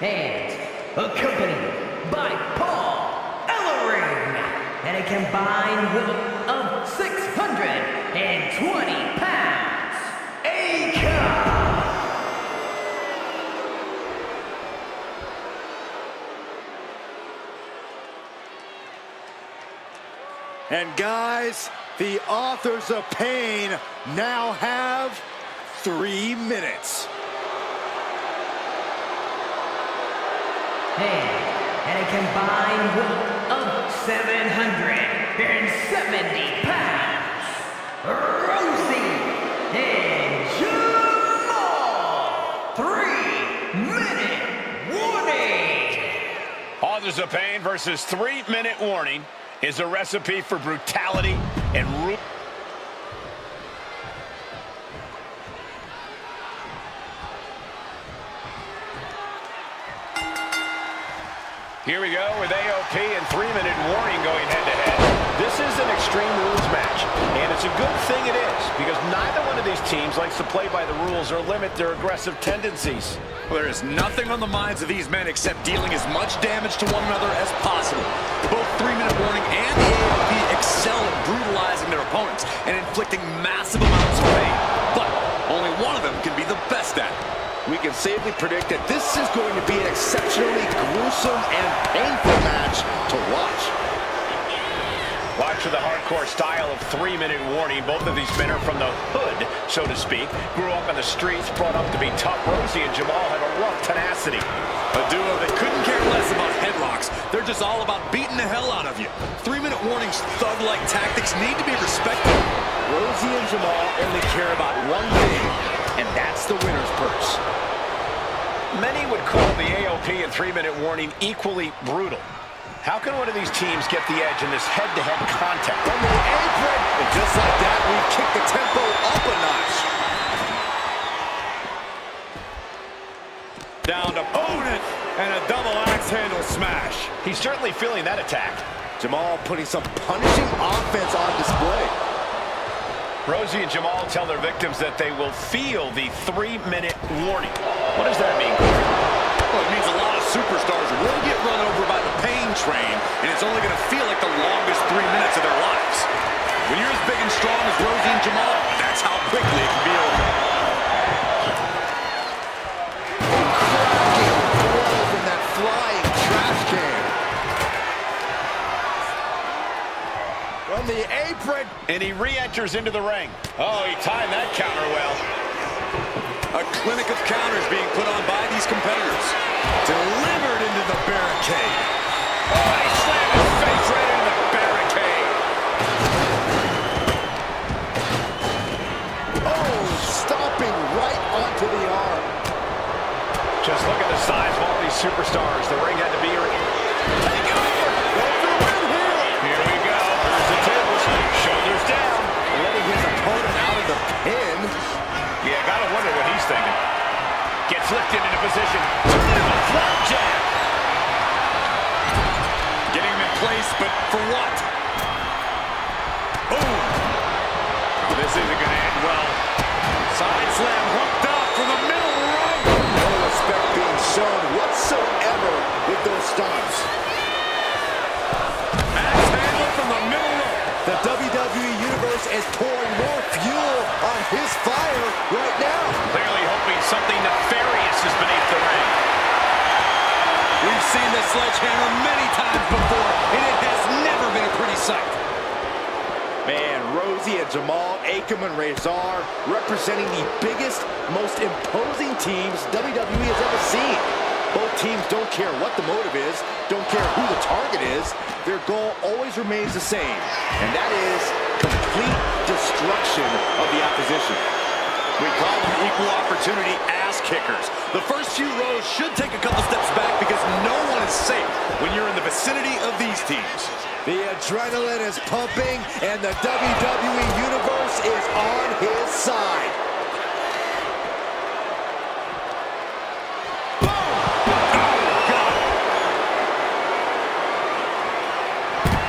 and accompanied by Paul Ellering and a combined weight of 620 pounds. A-Cup!
And guys, the authors of pain now have 3 minutes.
And a combined weight of 770 pounds. Rosie and Jamal. 3-minute warning.
Authors of Pain versus 3-minute warning is a recipe for brutality and Here we go with AOP and 3-minute warning going head-to-head. This is an Extreme Rules match, and it's a good thing it is, because neither one of these teams likes to play by the rules or limit their aggressive tendencies.
Well, there is nothing on the minds of these men except dealing as much damage to one another as possible. Both 3-minute warning and the AOP excel at brutalizing their opponents and inflicting massive amounts of pain. But only one of them can be the best at it.
We can safely predict that this is going to be an exceptionally gruesome and painful match to watch.
Watch for the hardcore style of 3-minute warning. Both of these men are from the hood, so to speak. Grew up on the streets, brought up to be tough. Rosie and Jamal have a rough tenacity.
A duo that couldn't care less about headlocks. They're just all about beating the hell out of you. 3-minute warning's thug-like tactics need to be respected.
Rosie and Jamal only care about one thing, and that's the winner's purse.
Many would call the AOP and 3-minute warning equally brutal. How can one of these teams get the edge in this head-to-head contact?
From the apron, and just like that, we kick the tempo up a notch.
Down to opponent, and a double axe handle smash.
He's certainly feeling that attack.
Jamal putting some punishing offense on display.
Rosie and Jamal tell their victims that they will feel the 3-minute warning. What does that mean?
Well, it means a lot of superstars will get run over by the pain train, and it's only going to feel like the longest 3 minutes of their lives. When you're as big and strong as Rosie and Jamal, that's how quickly it can be over.
From that flying trash can. From the apron.
And he re-enters into the ring. Oh, he timed that counter well.
A clinic of counters being put on by these competitors. Delivered into the barricade.
Oh, he slammed his face right into the barricade.
Oh, stomping right onto the arm.
Just look at the size of all these superstars. The ring had to be... Take over!
Go for the win here.
Here we go. There's the tables. Shoulders down.
Letting his opponent out of the pin.
Yeah, gotta wonder what he's thinking. Gets lifted into position. A flap jab.
Getting him in place, but for what? Boom! This isn't going to end well. Side slam hooked up from the middle of the ring.
No respect being shown whatsoever with those stunts.
Axe handle from the middle rope.
The WWE Universe is pouring more fuel on his fire right now.
Clearly hoping something nefarious is beneath the ring.
We've seen this sledgehammer many times before, and it has never been a pretty sight.
Man, Rosie and Jamal, Akam and Razor representing the biggest, most imposing teams WWE has ever seen. Both teams don't care what the motive is, don't care who the target is. Their goal always remains the same, and that is complete destruction of the opposition.
We call them equal opportunity ass kickers. The first few rows should take a couple steps back because no one is safe when you're in the vicinity of these teams.
The adrenaline is pumping, and the WWE Universe is on his side.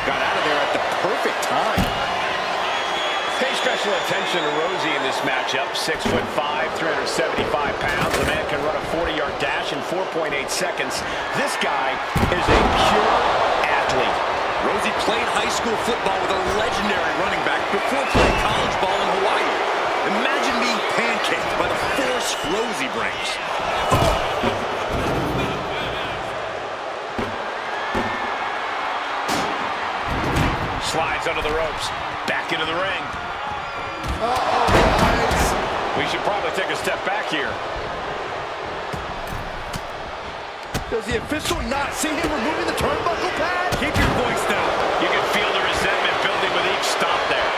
Got out of there at the perfect time. Hey, special attention to Rosie in this matchup. 6'5", 375 pounds. The man can run a 40-yard dash in 4.8 seconds. This guy is a pure athlete.
Rosie played high school football with a legendary running back before playing college ball in Hawaii. Imagine being pancaked by the force Rosie brings.
Slides under the ropes. Back into the ring.
Uh-oh, guys.
We should probably take a step back here.
Does the official not see him removing the turnbuckle pad?
Keep your voice down.
You can feel the resentment building with each stop there.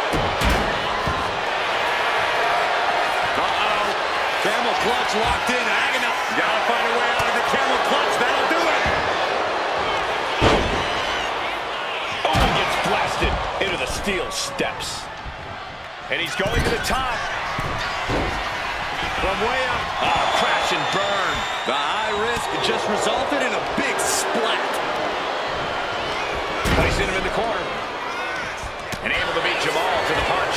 Uh-oh. Camel clutch locked in. Agonized. Gotta find a way out of the camel clutch. That'll do it.
Oh, he gets blasted into the steel steps. And he's going to the top. From way up. Oh, crash and burn.
The high risk just resulted in a big splat.
Placing him in the corner. And able to beat Jamal to the punch.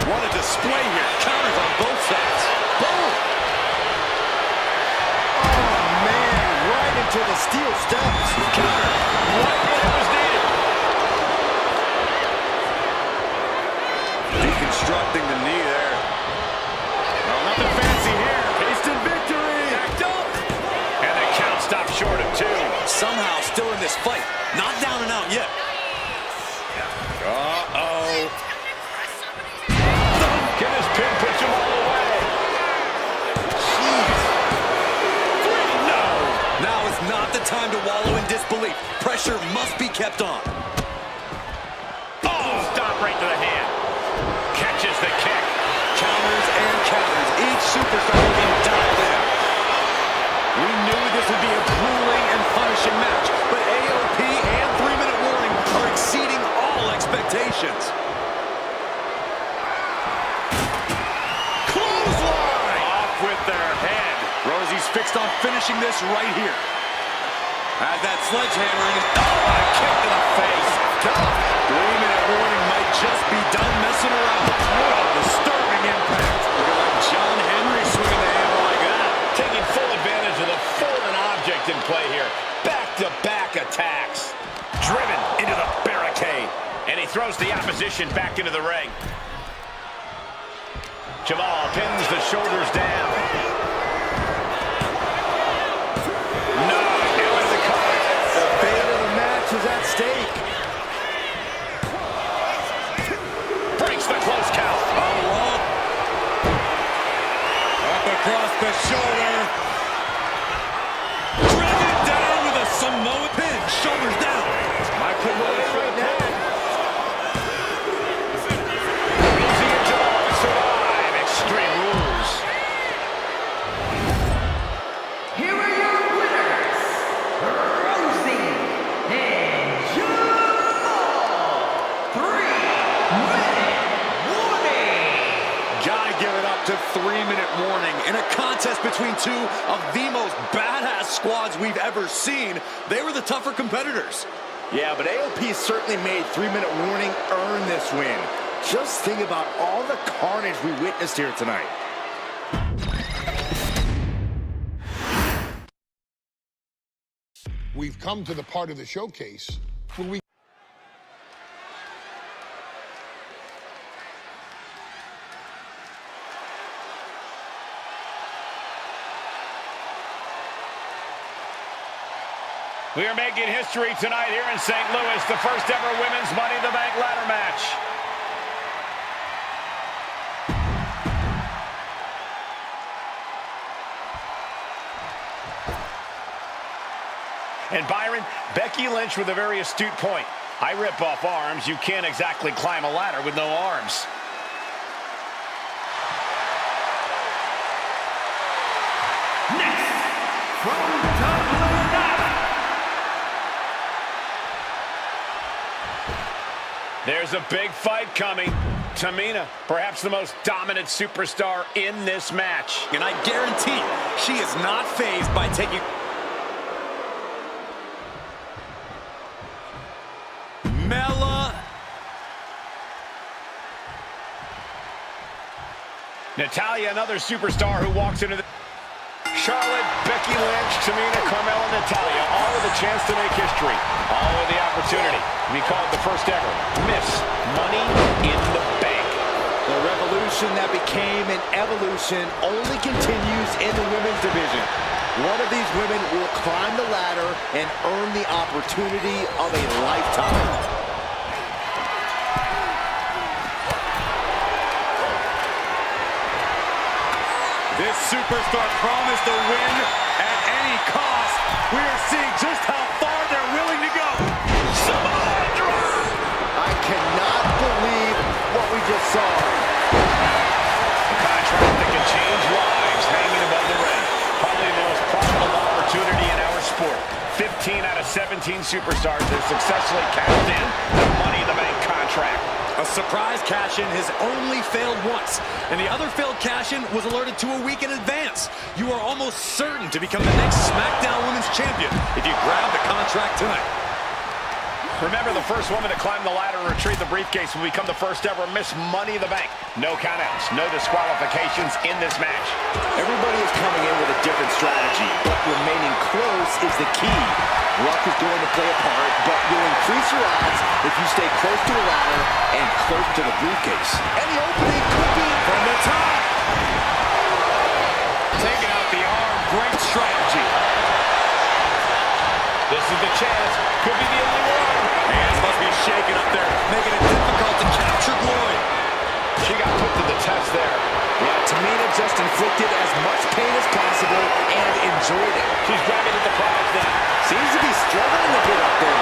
What a display here. Counters on both sides.
Boom! Oh, man, right into the steel steps.
Counter. Right when it was needed.
Deconstructing the knee there. No, nothing fancy here. Tasted victory.
Backed up. And the count stopped short of 2.
Somehow still in this fight. Not down and out yet. Uh-oh.
Can this pin put Jamal away?
Jeez.
3, no.
Now is not the time to wallow in disbelief. Pressure must be kept on.
Oh, stop right to the hand. Catches the kick.
Counters and counters. Each superstar looking dialed in. We knew this would be a grueling and punishing match, but AOP and 3-minute warning are exceeding all expectations.
Clothesline.
Off with their head. Rosie's fixed on finishing this right here. Has that sledgehammer in his... Oh, a kick to the face. Tough. 3-minute warning might just be done messing around. What a disturbing impact. Looking like John Henry swinging the hammer like that.
Taking full advantage of the foreign object in play here. Back-to-back attacks. Driven into the barricade. And he throws the opposition back into the ring. Jamal pins the shoulders down. No, into the cover.
The fate of the match is at stake.
Breaks the close count.
Oh, wrong. Up across the shoulder. Driven down with a Samoan pin. Shoulders down.
I could roll it right now.
Rosie and Jamal to survive. Extreme Rules.
Here are your winners, Rosie and Jamal. 3-minute warning.
Gotta give it up to 3-minute warning. In a contest between two of the most badass squads we've ever seen, they were the tougher competitors.
Yeah, but AOP certainly made 3-minute warning earn this win. Just think about all the carnage we witnessed here tonight.
We've come to the part of the showcase where we
We are making history tonight here in St. Louis, the first ever women's Money in the Bank ladder match. And Byron, Becky Lynch with a very astute point. I rip off arms. You can't exactly climb a ladder with no arms.
Next, from WWE.
There's a big fight coming. Tamina, perhaps the most dominant superstar in this match.
And I guarantee she is not fazed by taking...
Natalya, another superstar who walks into the... Charlotte, Becky Lynch, Tamina, Carmella, Natalya, all with a chance to make history. All with the opportunity to be called the first ever Miss Money in the Bank.
The revolution that became an evolution only continues in the women's division. One of these women will climb the ladder and earn the opportunity of a lifetime.
This superstar promised a win at any cost. We are seeing just how far they're willing to go. Samoa drop!
I cannot believe what we just saw.
A contract that can change lives hanging above the ring. Probably the most profitable opportunity in our sport. 15 out of 17 superstars have successfully cashed in the Money in the Bank contract.
A surprise cash-in has only failed once, and the other failed cash-in was alerted to a week in advance. You are almost certain to become the next SmackDown Women's Champion if you grab the contract tonight.
Remember, the first woman to climb the ladder and retrieve the briefcase will become the first ever Miss Money in the Bank. No countouts, no disqualifications in this match.
Everybody is coming in with a different strategy, but remaining close is the key. Luck is going to play a part, but you'll increase your odds if you stay close to the ladder and close to the briefcase. And the opening could be
From the top. Taking out the arm. Great strategy.
This is the chance. Could be the only one.
Hands must be shaking up there, making it difficult to capture glory.
She got put to the test there.
Yeah, Tamina just inflicted as much pain as possible and enjoyed it.
She's grabbing at the prize now.
Seems to be struggling a bit up there.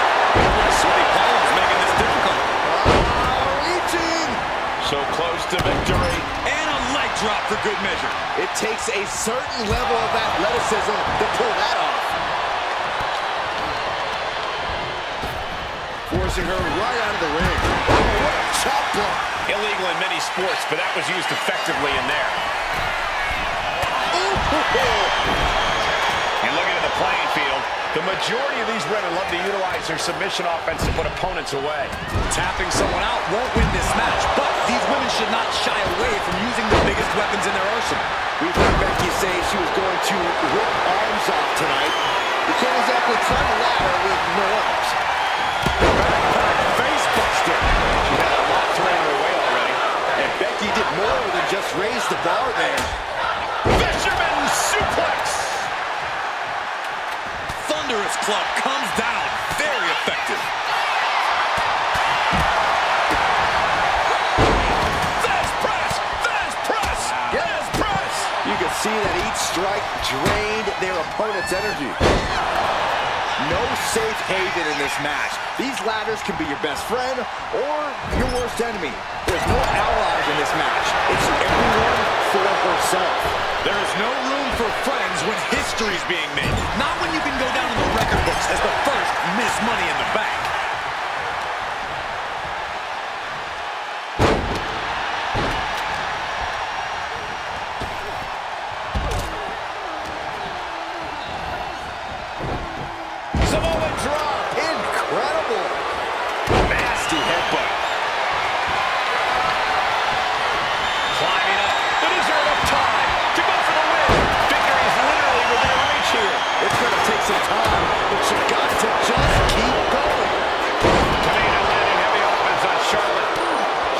Sweaty palms making this difficult.
Reaching!
So close to victory.
And a leg drop for good measure.
It takes a certain level of athleticism to pull that off. Forcing her right out of the ring. Oh, what a chop block.
Illegal in many sports, but that was used effectively in there. And looking at the playing field, the majority of these women love to utilize their submission offense to put opponents away.
Tapping someone out won't win this match, but these women should not shy away from using the biggest weapons in their arsenal.
We've heard Becky say she was going to rip arms off tonight. You can't exactly climb a ladder with no arms.
Face buster.
She had a lot thrown her way already.
And Becky did more than just raise the bar there.
Fisherman suplex.
Thunderous club comes down. Very effective.
Fast press. Fast press. Fast press.
You can see that each strike drained their opponent's energy. No safe haven in this match. These ladders can be your best friend or your worst enemy. There's no allies in this match. It's everyone for herself.
There is no room for friends when history is being made. Not when you can go down in the record books as the first Miss Money in the Bank.
Samoa drop. Incredible.
Nasty headbutt. Climbing up. But is there enough time to go for the win? Victory is literally within reach here.
It's going to take some time, but you got to just keep going.
Tamina landing heavy offense on Charlotte.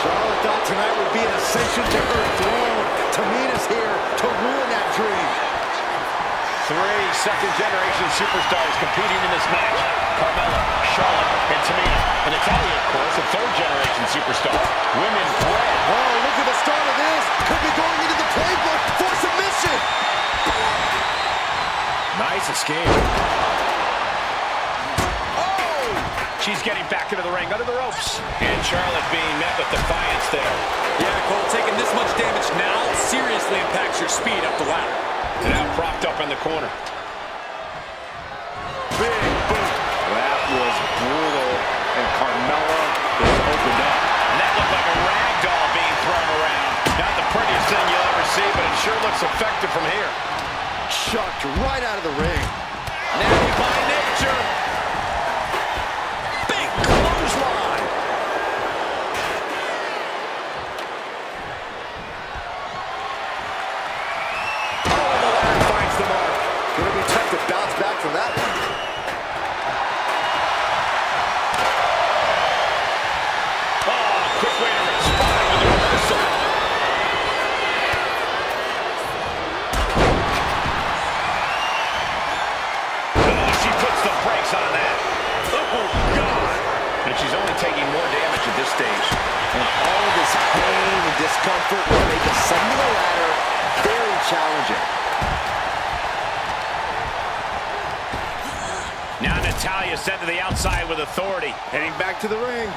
Charlotte thought tonight would be an ascension to her throne. Tamina's here to ruin that dream.
3 second-generation superstars competing in this match. Carmella, Charlotte, and Tamina. And Natalya, of course, a third-generation superstar. Women bred.
Oh, look at the start of this. Could be going into the playbook for submission.
Nice escape. Oh! She's getting back into the ring, under the ropes. And Charlotte being met with defiance there.
Yeah, Cole, taking this much damage now seriously impacts your speed up the ladder.
Now propped up in the corner.
Big boot. That was brutal. And Carmella is opened up.
And that looked like a rag doll being thrown around. Not the prettiest thing you'll ever see, but it sure looks effective from here.
Chucked right out of the ring.
Nasty by nature. Big clothesline.
Oh, God.
And she's only taking more damage at this stage.
And all of this pain and discomfort will make ascending the ladder very challenging.
Now Natalya sent to the outside with authority.
Heading back to the ring.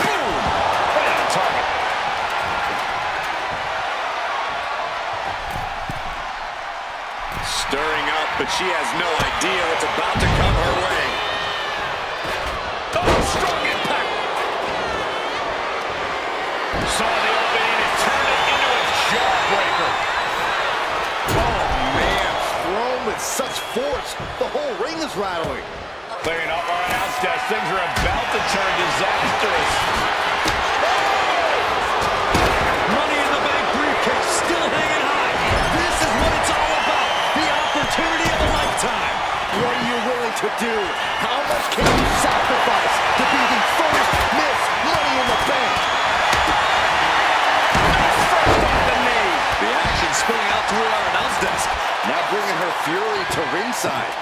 Boom! Right on target.
Stirring up, but she has no idea what's about to come her way.
Oh, strong impact. Saw the opening and turned it into a jawbreaker.
Oh, man. Thrown with such force, the whole ring is rattling.
Clearing up our announce desk. Things are about to turn disastrous.
Money in the Bank briefcase still hanging high. This is what it's all about. The opportunity of a lifetime.
What are you willing to do? How much can you sacrifice to be the first Miss Money in the Bank?
First off the knee.
The action spilling out toward our announce desk.
Now bringing her fury to ringside.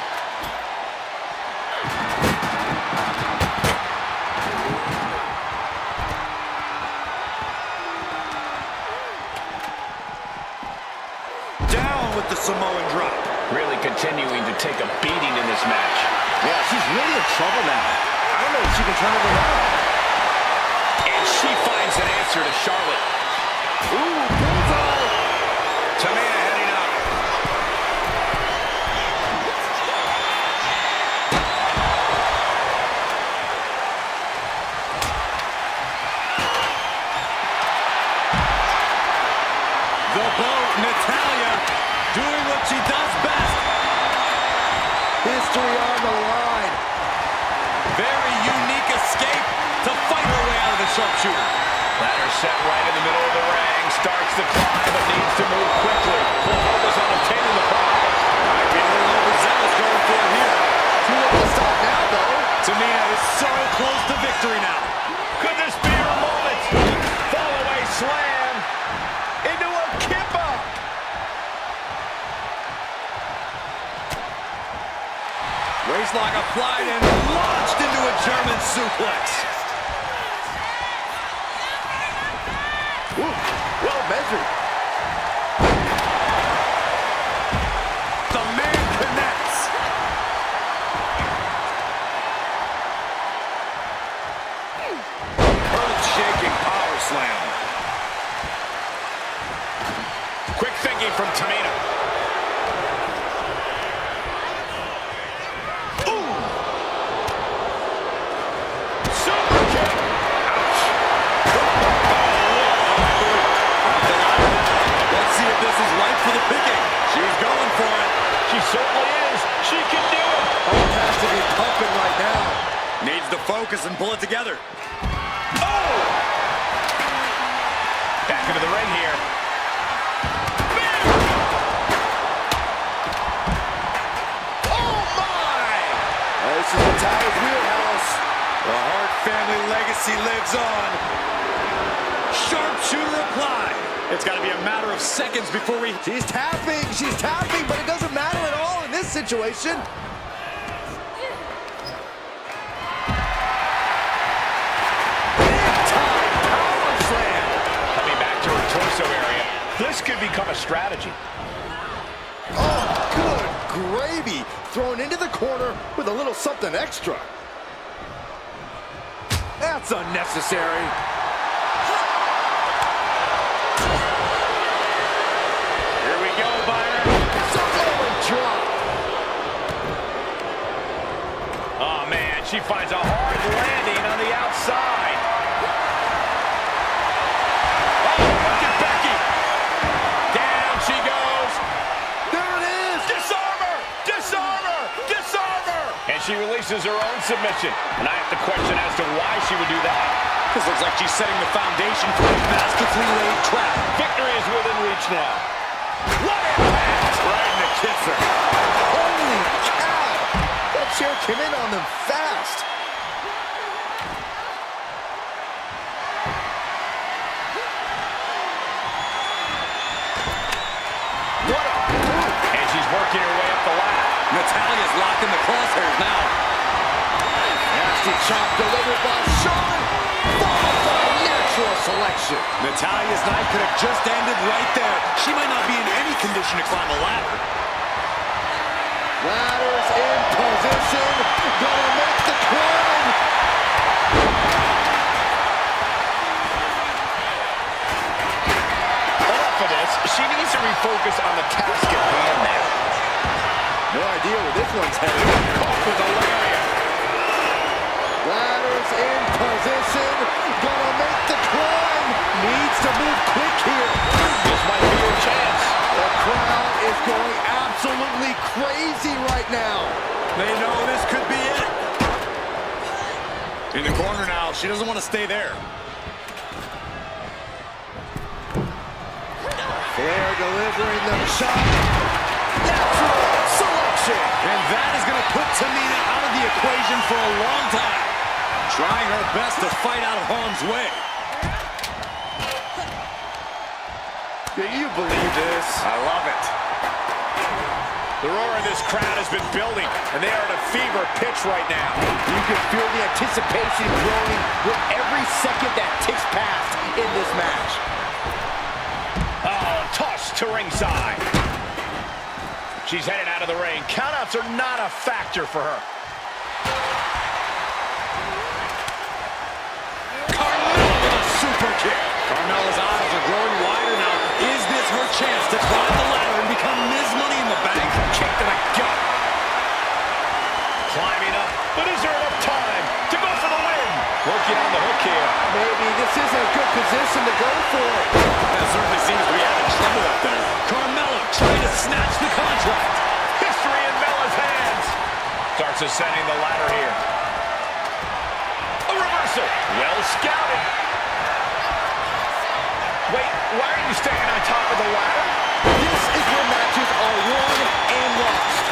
Down with the Samoan drop.
Really continuing to take a beating in this match.
Yeah, she's really in trouble now. I don't know if she can turn it around.
And she finds an answer to Charlotte.
Ooh, bullseye.
Tamina heading up.
The boat, Natalya, doing what she does best.
History on the line.
Very unique escape to fight her way out of the sharpshooter.
Ladder set right in the middle of the ring. Starts to climb, but needs to move quickly. Full focus on obtaining the prize.
Might be a little overzealous going for it here.
Too late to stop now, though.
Tamina is so close to victory now.
Could this be her moment? Fall away slam into a kippa.
Waistlock applied and launched into a German suplex.
Ooh, well measured.
The man connects. Earth-shaking power slam.
Quick thinking from Tamina. Ooh! Super kick. Ouch.
Let's see if this is right for the picking. She's going for it.
She certainly is. She can do it.
Heart has to be pumping right now.
Needs to focus and pull it together.
Oh! Back into the ring here. Oh my!
This is Natalya's wheelhouse.
The Hart family legacy lives on. Sharpshooter applied. It's got to be a matter of seconds before we...
She's tapping, but it doesn't matter at all in this situation. Big-time power slam.
Coming back to her torso area. This could become a strategy.
Oh, good gravy. Thrown into the corner with a little something extra. That's unnecessary.
Here we go, Byron.
Samoan drop.
Oh, man, she finds a hard landing on the outside. Oh, look at Becky. Down she goes.
There it is.
Disarm her! Disarm her! Disarm her! And she releases her own submission. And I have to question as to why she would do that.
This looks like she's setting the foundation for a masterfully laid trap.
Victory is within reach now. What impact!
Right in the kisser.
Holy cow. That chair came in on them fast.
What a move! And she's working her way
Natalia's locked in the crosshairs now.
Nasty chop delivered by Charlotte, followed by natural selection.
Natalia's night could have just ended right there. She might not be in any condition to climb a ladder.
Ladders in position, gonna make the climb.
Enough of this. She needs to refocus on the task at hand now.
No idea where this one's headed.
Caught with a lariat.
Ladders in position, gonna make the climb. Needs to move quick here.
This might be your chance.
The crowd is going absolutely crazy right now.
They know this could be it. In the corner now. She doesn't want to stay there.
Flair delivering the shot. Natural selection.
And that is going to put Tamina out of the equation for a long time. Trying her best to fight out of harm's way.
Do you believe this?
I love it.
The roar of this crowd has been building, and they are at a fever pitch right now.
You can feel the anticipation growing with every second that ticks past in this match.
Oh, toss to ringside. She's headed out of the ring. Countouts are not a factor for her.
Carmella with a super kick. Carmella's eyes are growing wider now. Is this her chance to climb the ladder and become Ms. Money in the Bank?
Kick to the gut. Climbing up, but is there enough time to go for the win? Working on the hook here.
Maybe this isn't a good position to go for.
That certainly seems to be having trouble up there. Carmella trying to snatch the contract.
History in Bella's hands. Starts ascending the ladder here. A reversal. Well scouted. Wait, why are you standing on top of the ladder?
This is where matches are won and lost.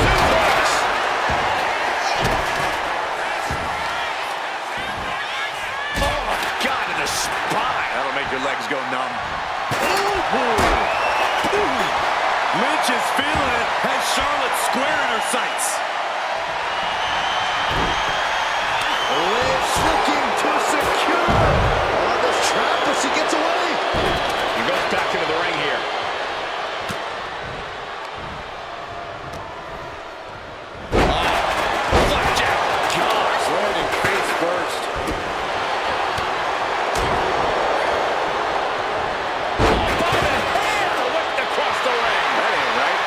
Suplex. Oh my God, in the spine.
That'll make your legs go numb. Lynch is feeling it. Has Charlotte square in her sights.
Lynch looking to secure this trap, but she gets away.
He goes back into the ring here. Flapjack. Gosh,
Landing face first.
by the hair, whipped across the ring.
That ain't right.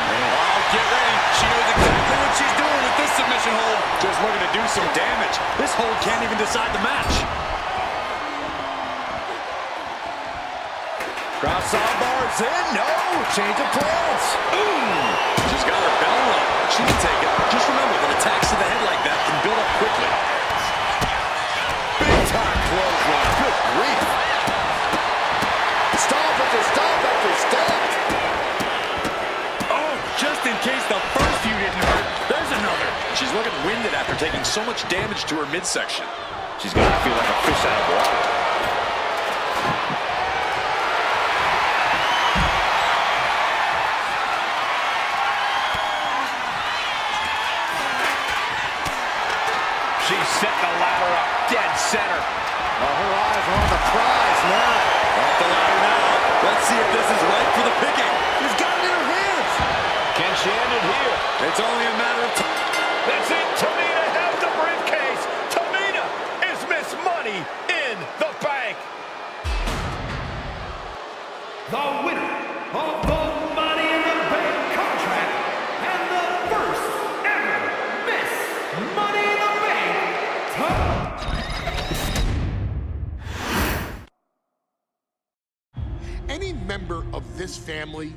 Oh, get ready. She knows exactly what she's doing with this submission hold. Just looking to do some damage. This hold can't even decide the match.
Cross on bars in. No. Change of plans.
She's got her bell rung. She can take it. Just remember that attacks to the head like that can build up quickly.
Big time clothesline. Good grief. Stop after stop after stop.
Oh, just in case the first few didn't hurt, there's another. She's looking winded after taking so much damage to her midsection.
She's got to feel like a fish out of water. She's setting the ladder up dead center.
Her eyes are on the prize now.
Off the ladder now. Let's see if this is right for the picking.
She's got it in her hands.
Can she end it here?
It's only a matter of time.
That's it. Tamina has the briefcase. Tamina is Miss Money in the Bank.
The winner of the Money in the Bank contract and the first ever Miss Money in the Bank.
Any member of this family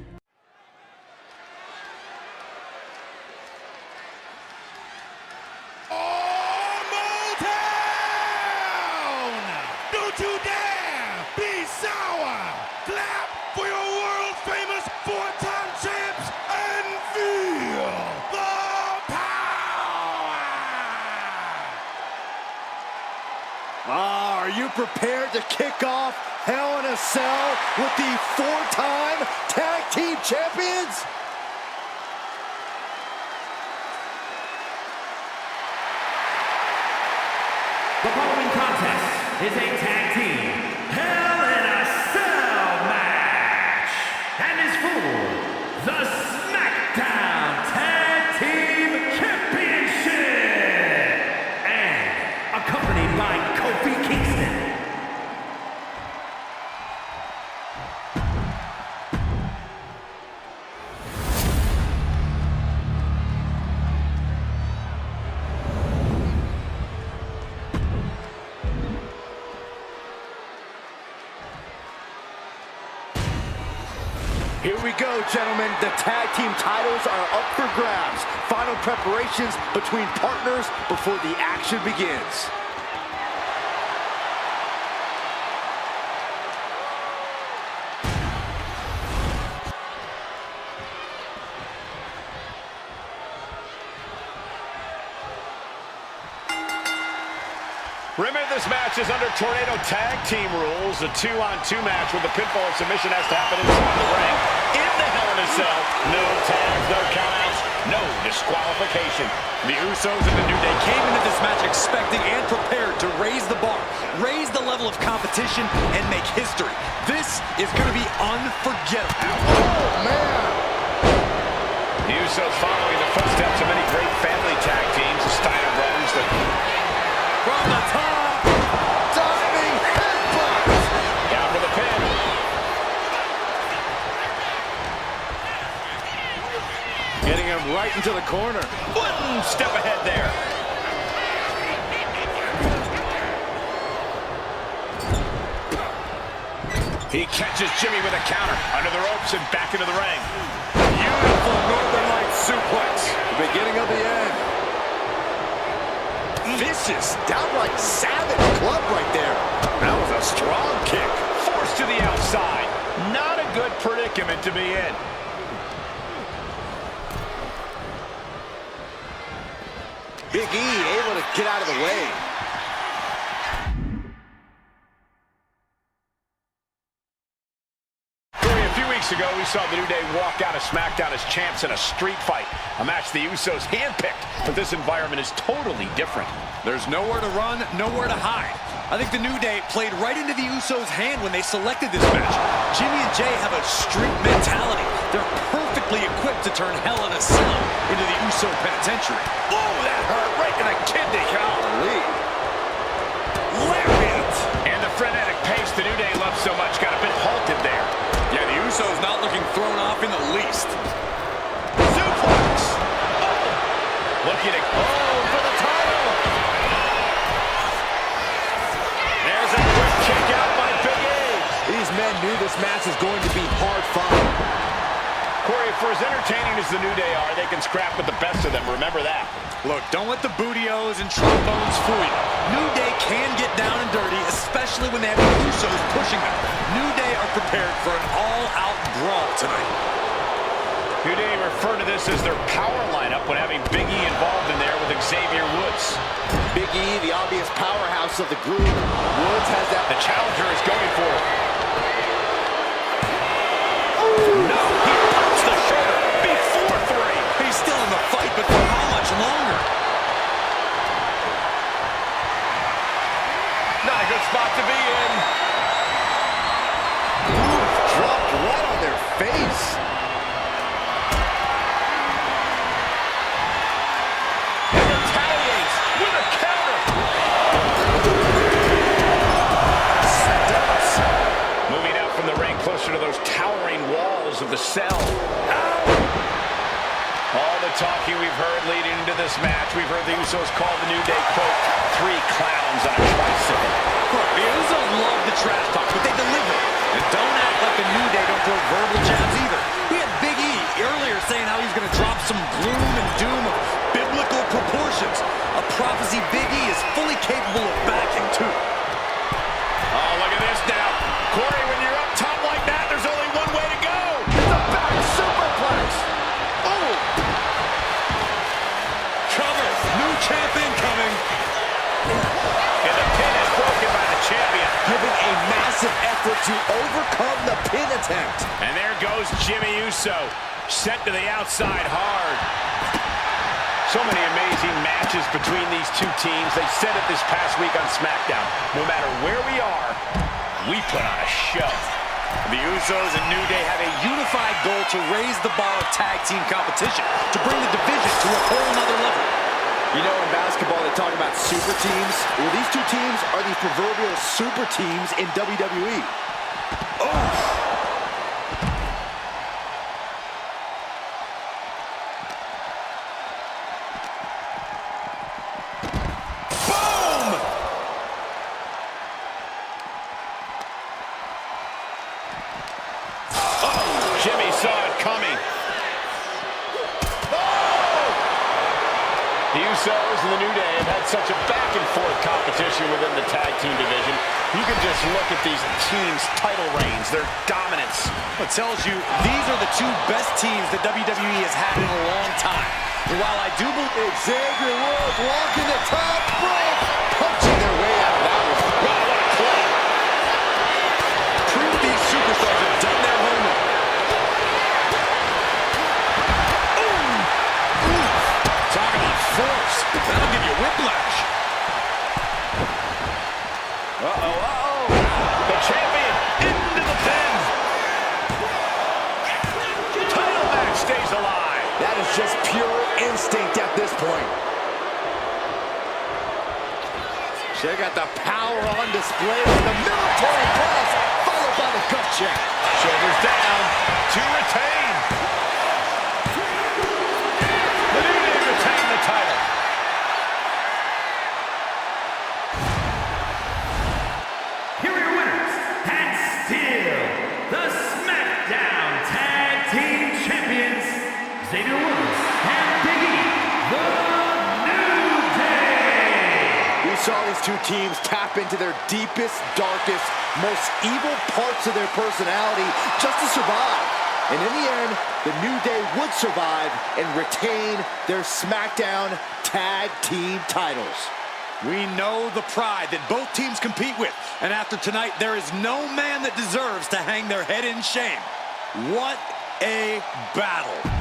Don't you dare be sour! Clap for your world-famous four-time champs and feel the power!
All Are you prepared to kick off Hell in a Cell with the 4-time tag team champions?
The following contest is a tag team Hell in a Cell match and is for the SmackDown Tag Team Championship and accompanied by Kofi Kingston.
Here we go, gentlemen. The tag team titles are up for grabs. Final preparations between partners before the action begins.
Remember, this match is under Tornado Tag Team rules. A 2-on-2 match with the pinfall and submission has to happen inside the ring. In the Hell in a Cell, no tags, no countouts, no disqualification.
The Usos and the New Day came into this match expecting and prepared to raise the bar, raise the level of competition, and make history. This is going to be unforgettable.
Oh, man!
The Usos following the footsteps of many great family tag teams, the Steiner brothers,
From the top,
Diving headbutt!
down for the pin.
Getting him right into the corner.
One step ahead there. He catches Jimmy with a counter under the ropes and back into the ring.
Beautiful Northern Lights suplex. The beginning of the end. Vicious, downright savage club right there.
That was a strong kick. Forced to the outside. Not a good predicament to be in.
Big E able to get out of the way.
A few weeks ago, we saw the New Day walk out of SmackDown as champs in a street fight. A match the Usos handpicked, but this environment is totally different.
there's nowhere to run, nowhere to hide. I think the New Day played right into the Usos' hand when they selected this match. Jimmy and Jay have a street mentality. They're perfectly equipped to turn Hell in a Cell into the Uso penitentiary.
Oh, that hurt right in the kidney.
Golly.
Lariat! And the frenetic pace the New Day loves so much got a bit halted there.
Yeah, the Usos not looking thrown off in the least.
Suplex! Oh! Looking to... Oh, for the title! There's a quick kick out by Big E.
These men knew this match was going to be hard fought.
Corey, for as entertaining as the New Day are, they can scrap with the best of them. Remember that.
Look, don't let the booty-os and trombones fool you. New Day can get down and dirty, especially when they have the Usos pushing them. New Day are prepared for an all-out brawl tonight.
New Day refer to this as their power lineup when having Big E involved in there with Xavier Woods.
Big E, the obvious powerhouse of the group. Woods has that.
The challenger is going for it. No, he pops the shoulder before 3.
He's still in the fight, but for how much longer?
Not a good spot to be in.
Ooh, dropped right on their face.
And retaliates with a counter. Steps. Moving out from the ring closer to those towering walls of the cell. All the talking we've heard leading into this match, we've heard the Usos call the New Day, quote, 3 clowns on a tricycle.
Look, the Usos love the trash talk, but they deliver. And don't act like the New Day don't throw verbal jabs either. We had Big E earlier saying how he's going to drop some gloom and doom of biblical proportions. A prophecy Big E is fully capable of backing, too.
Oh, look at this now. Corey, when you're up top like that, there's only one way to go.
It's a back superplex.
Oh!
Cover. New champ incoming.
And the pin is broken by the champ.
effort to overcome the pin attempt.
And there goes Jimmy Uso, sent to the outside hard. So many amazing matches between these two teams. They said it this past week on SmackDown. No matter where we are, we put on a show.
The Usos and New Day have a unified goal to raise the bar of tag team competition, to bring the division to a whole nother level.
You know, in basketball, they talk about super teams. Well, these two teams are the proverbial super teams in WWE. Oh!
Jimmy saw it coming. The Usos and the New Day have had such a back-and-forth competition within the tag team division. You can just look at these teams' title reigns, their dominance.
It tells you these are the two best teams that WWE has had in a long time. And while I do believe
Xavier Woods walking the top rope, punching their way out of that one.
Wow, what a play.
proof these superstars have done their homework. Talk about force. That'll give you whiplash.
The champion into the pin. Title match stays alive.
That is just pure instinct at this point. Check out the power on display with the military press, followed by the gut check.
Shoulders down to retain. The New Day retain the title.
Here are your winners, and still the SmackDown Tag Team Champions, Xavier Woods and Big E, the New Day.
We saw these two teams tap into their deepest, darkest, most evil parts of their personality just to survive. And in the end, the New Day would survive and retain their SmackDown Tag Team titles.
We know the pride that both teams compete with, and after tonight, there is no man that deserves to hang their head in shame. What a battle.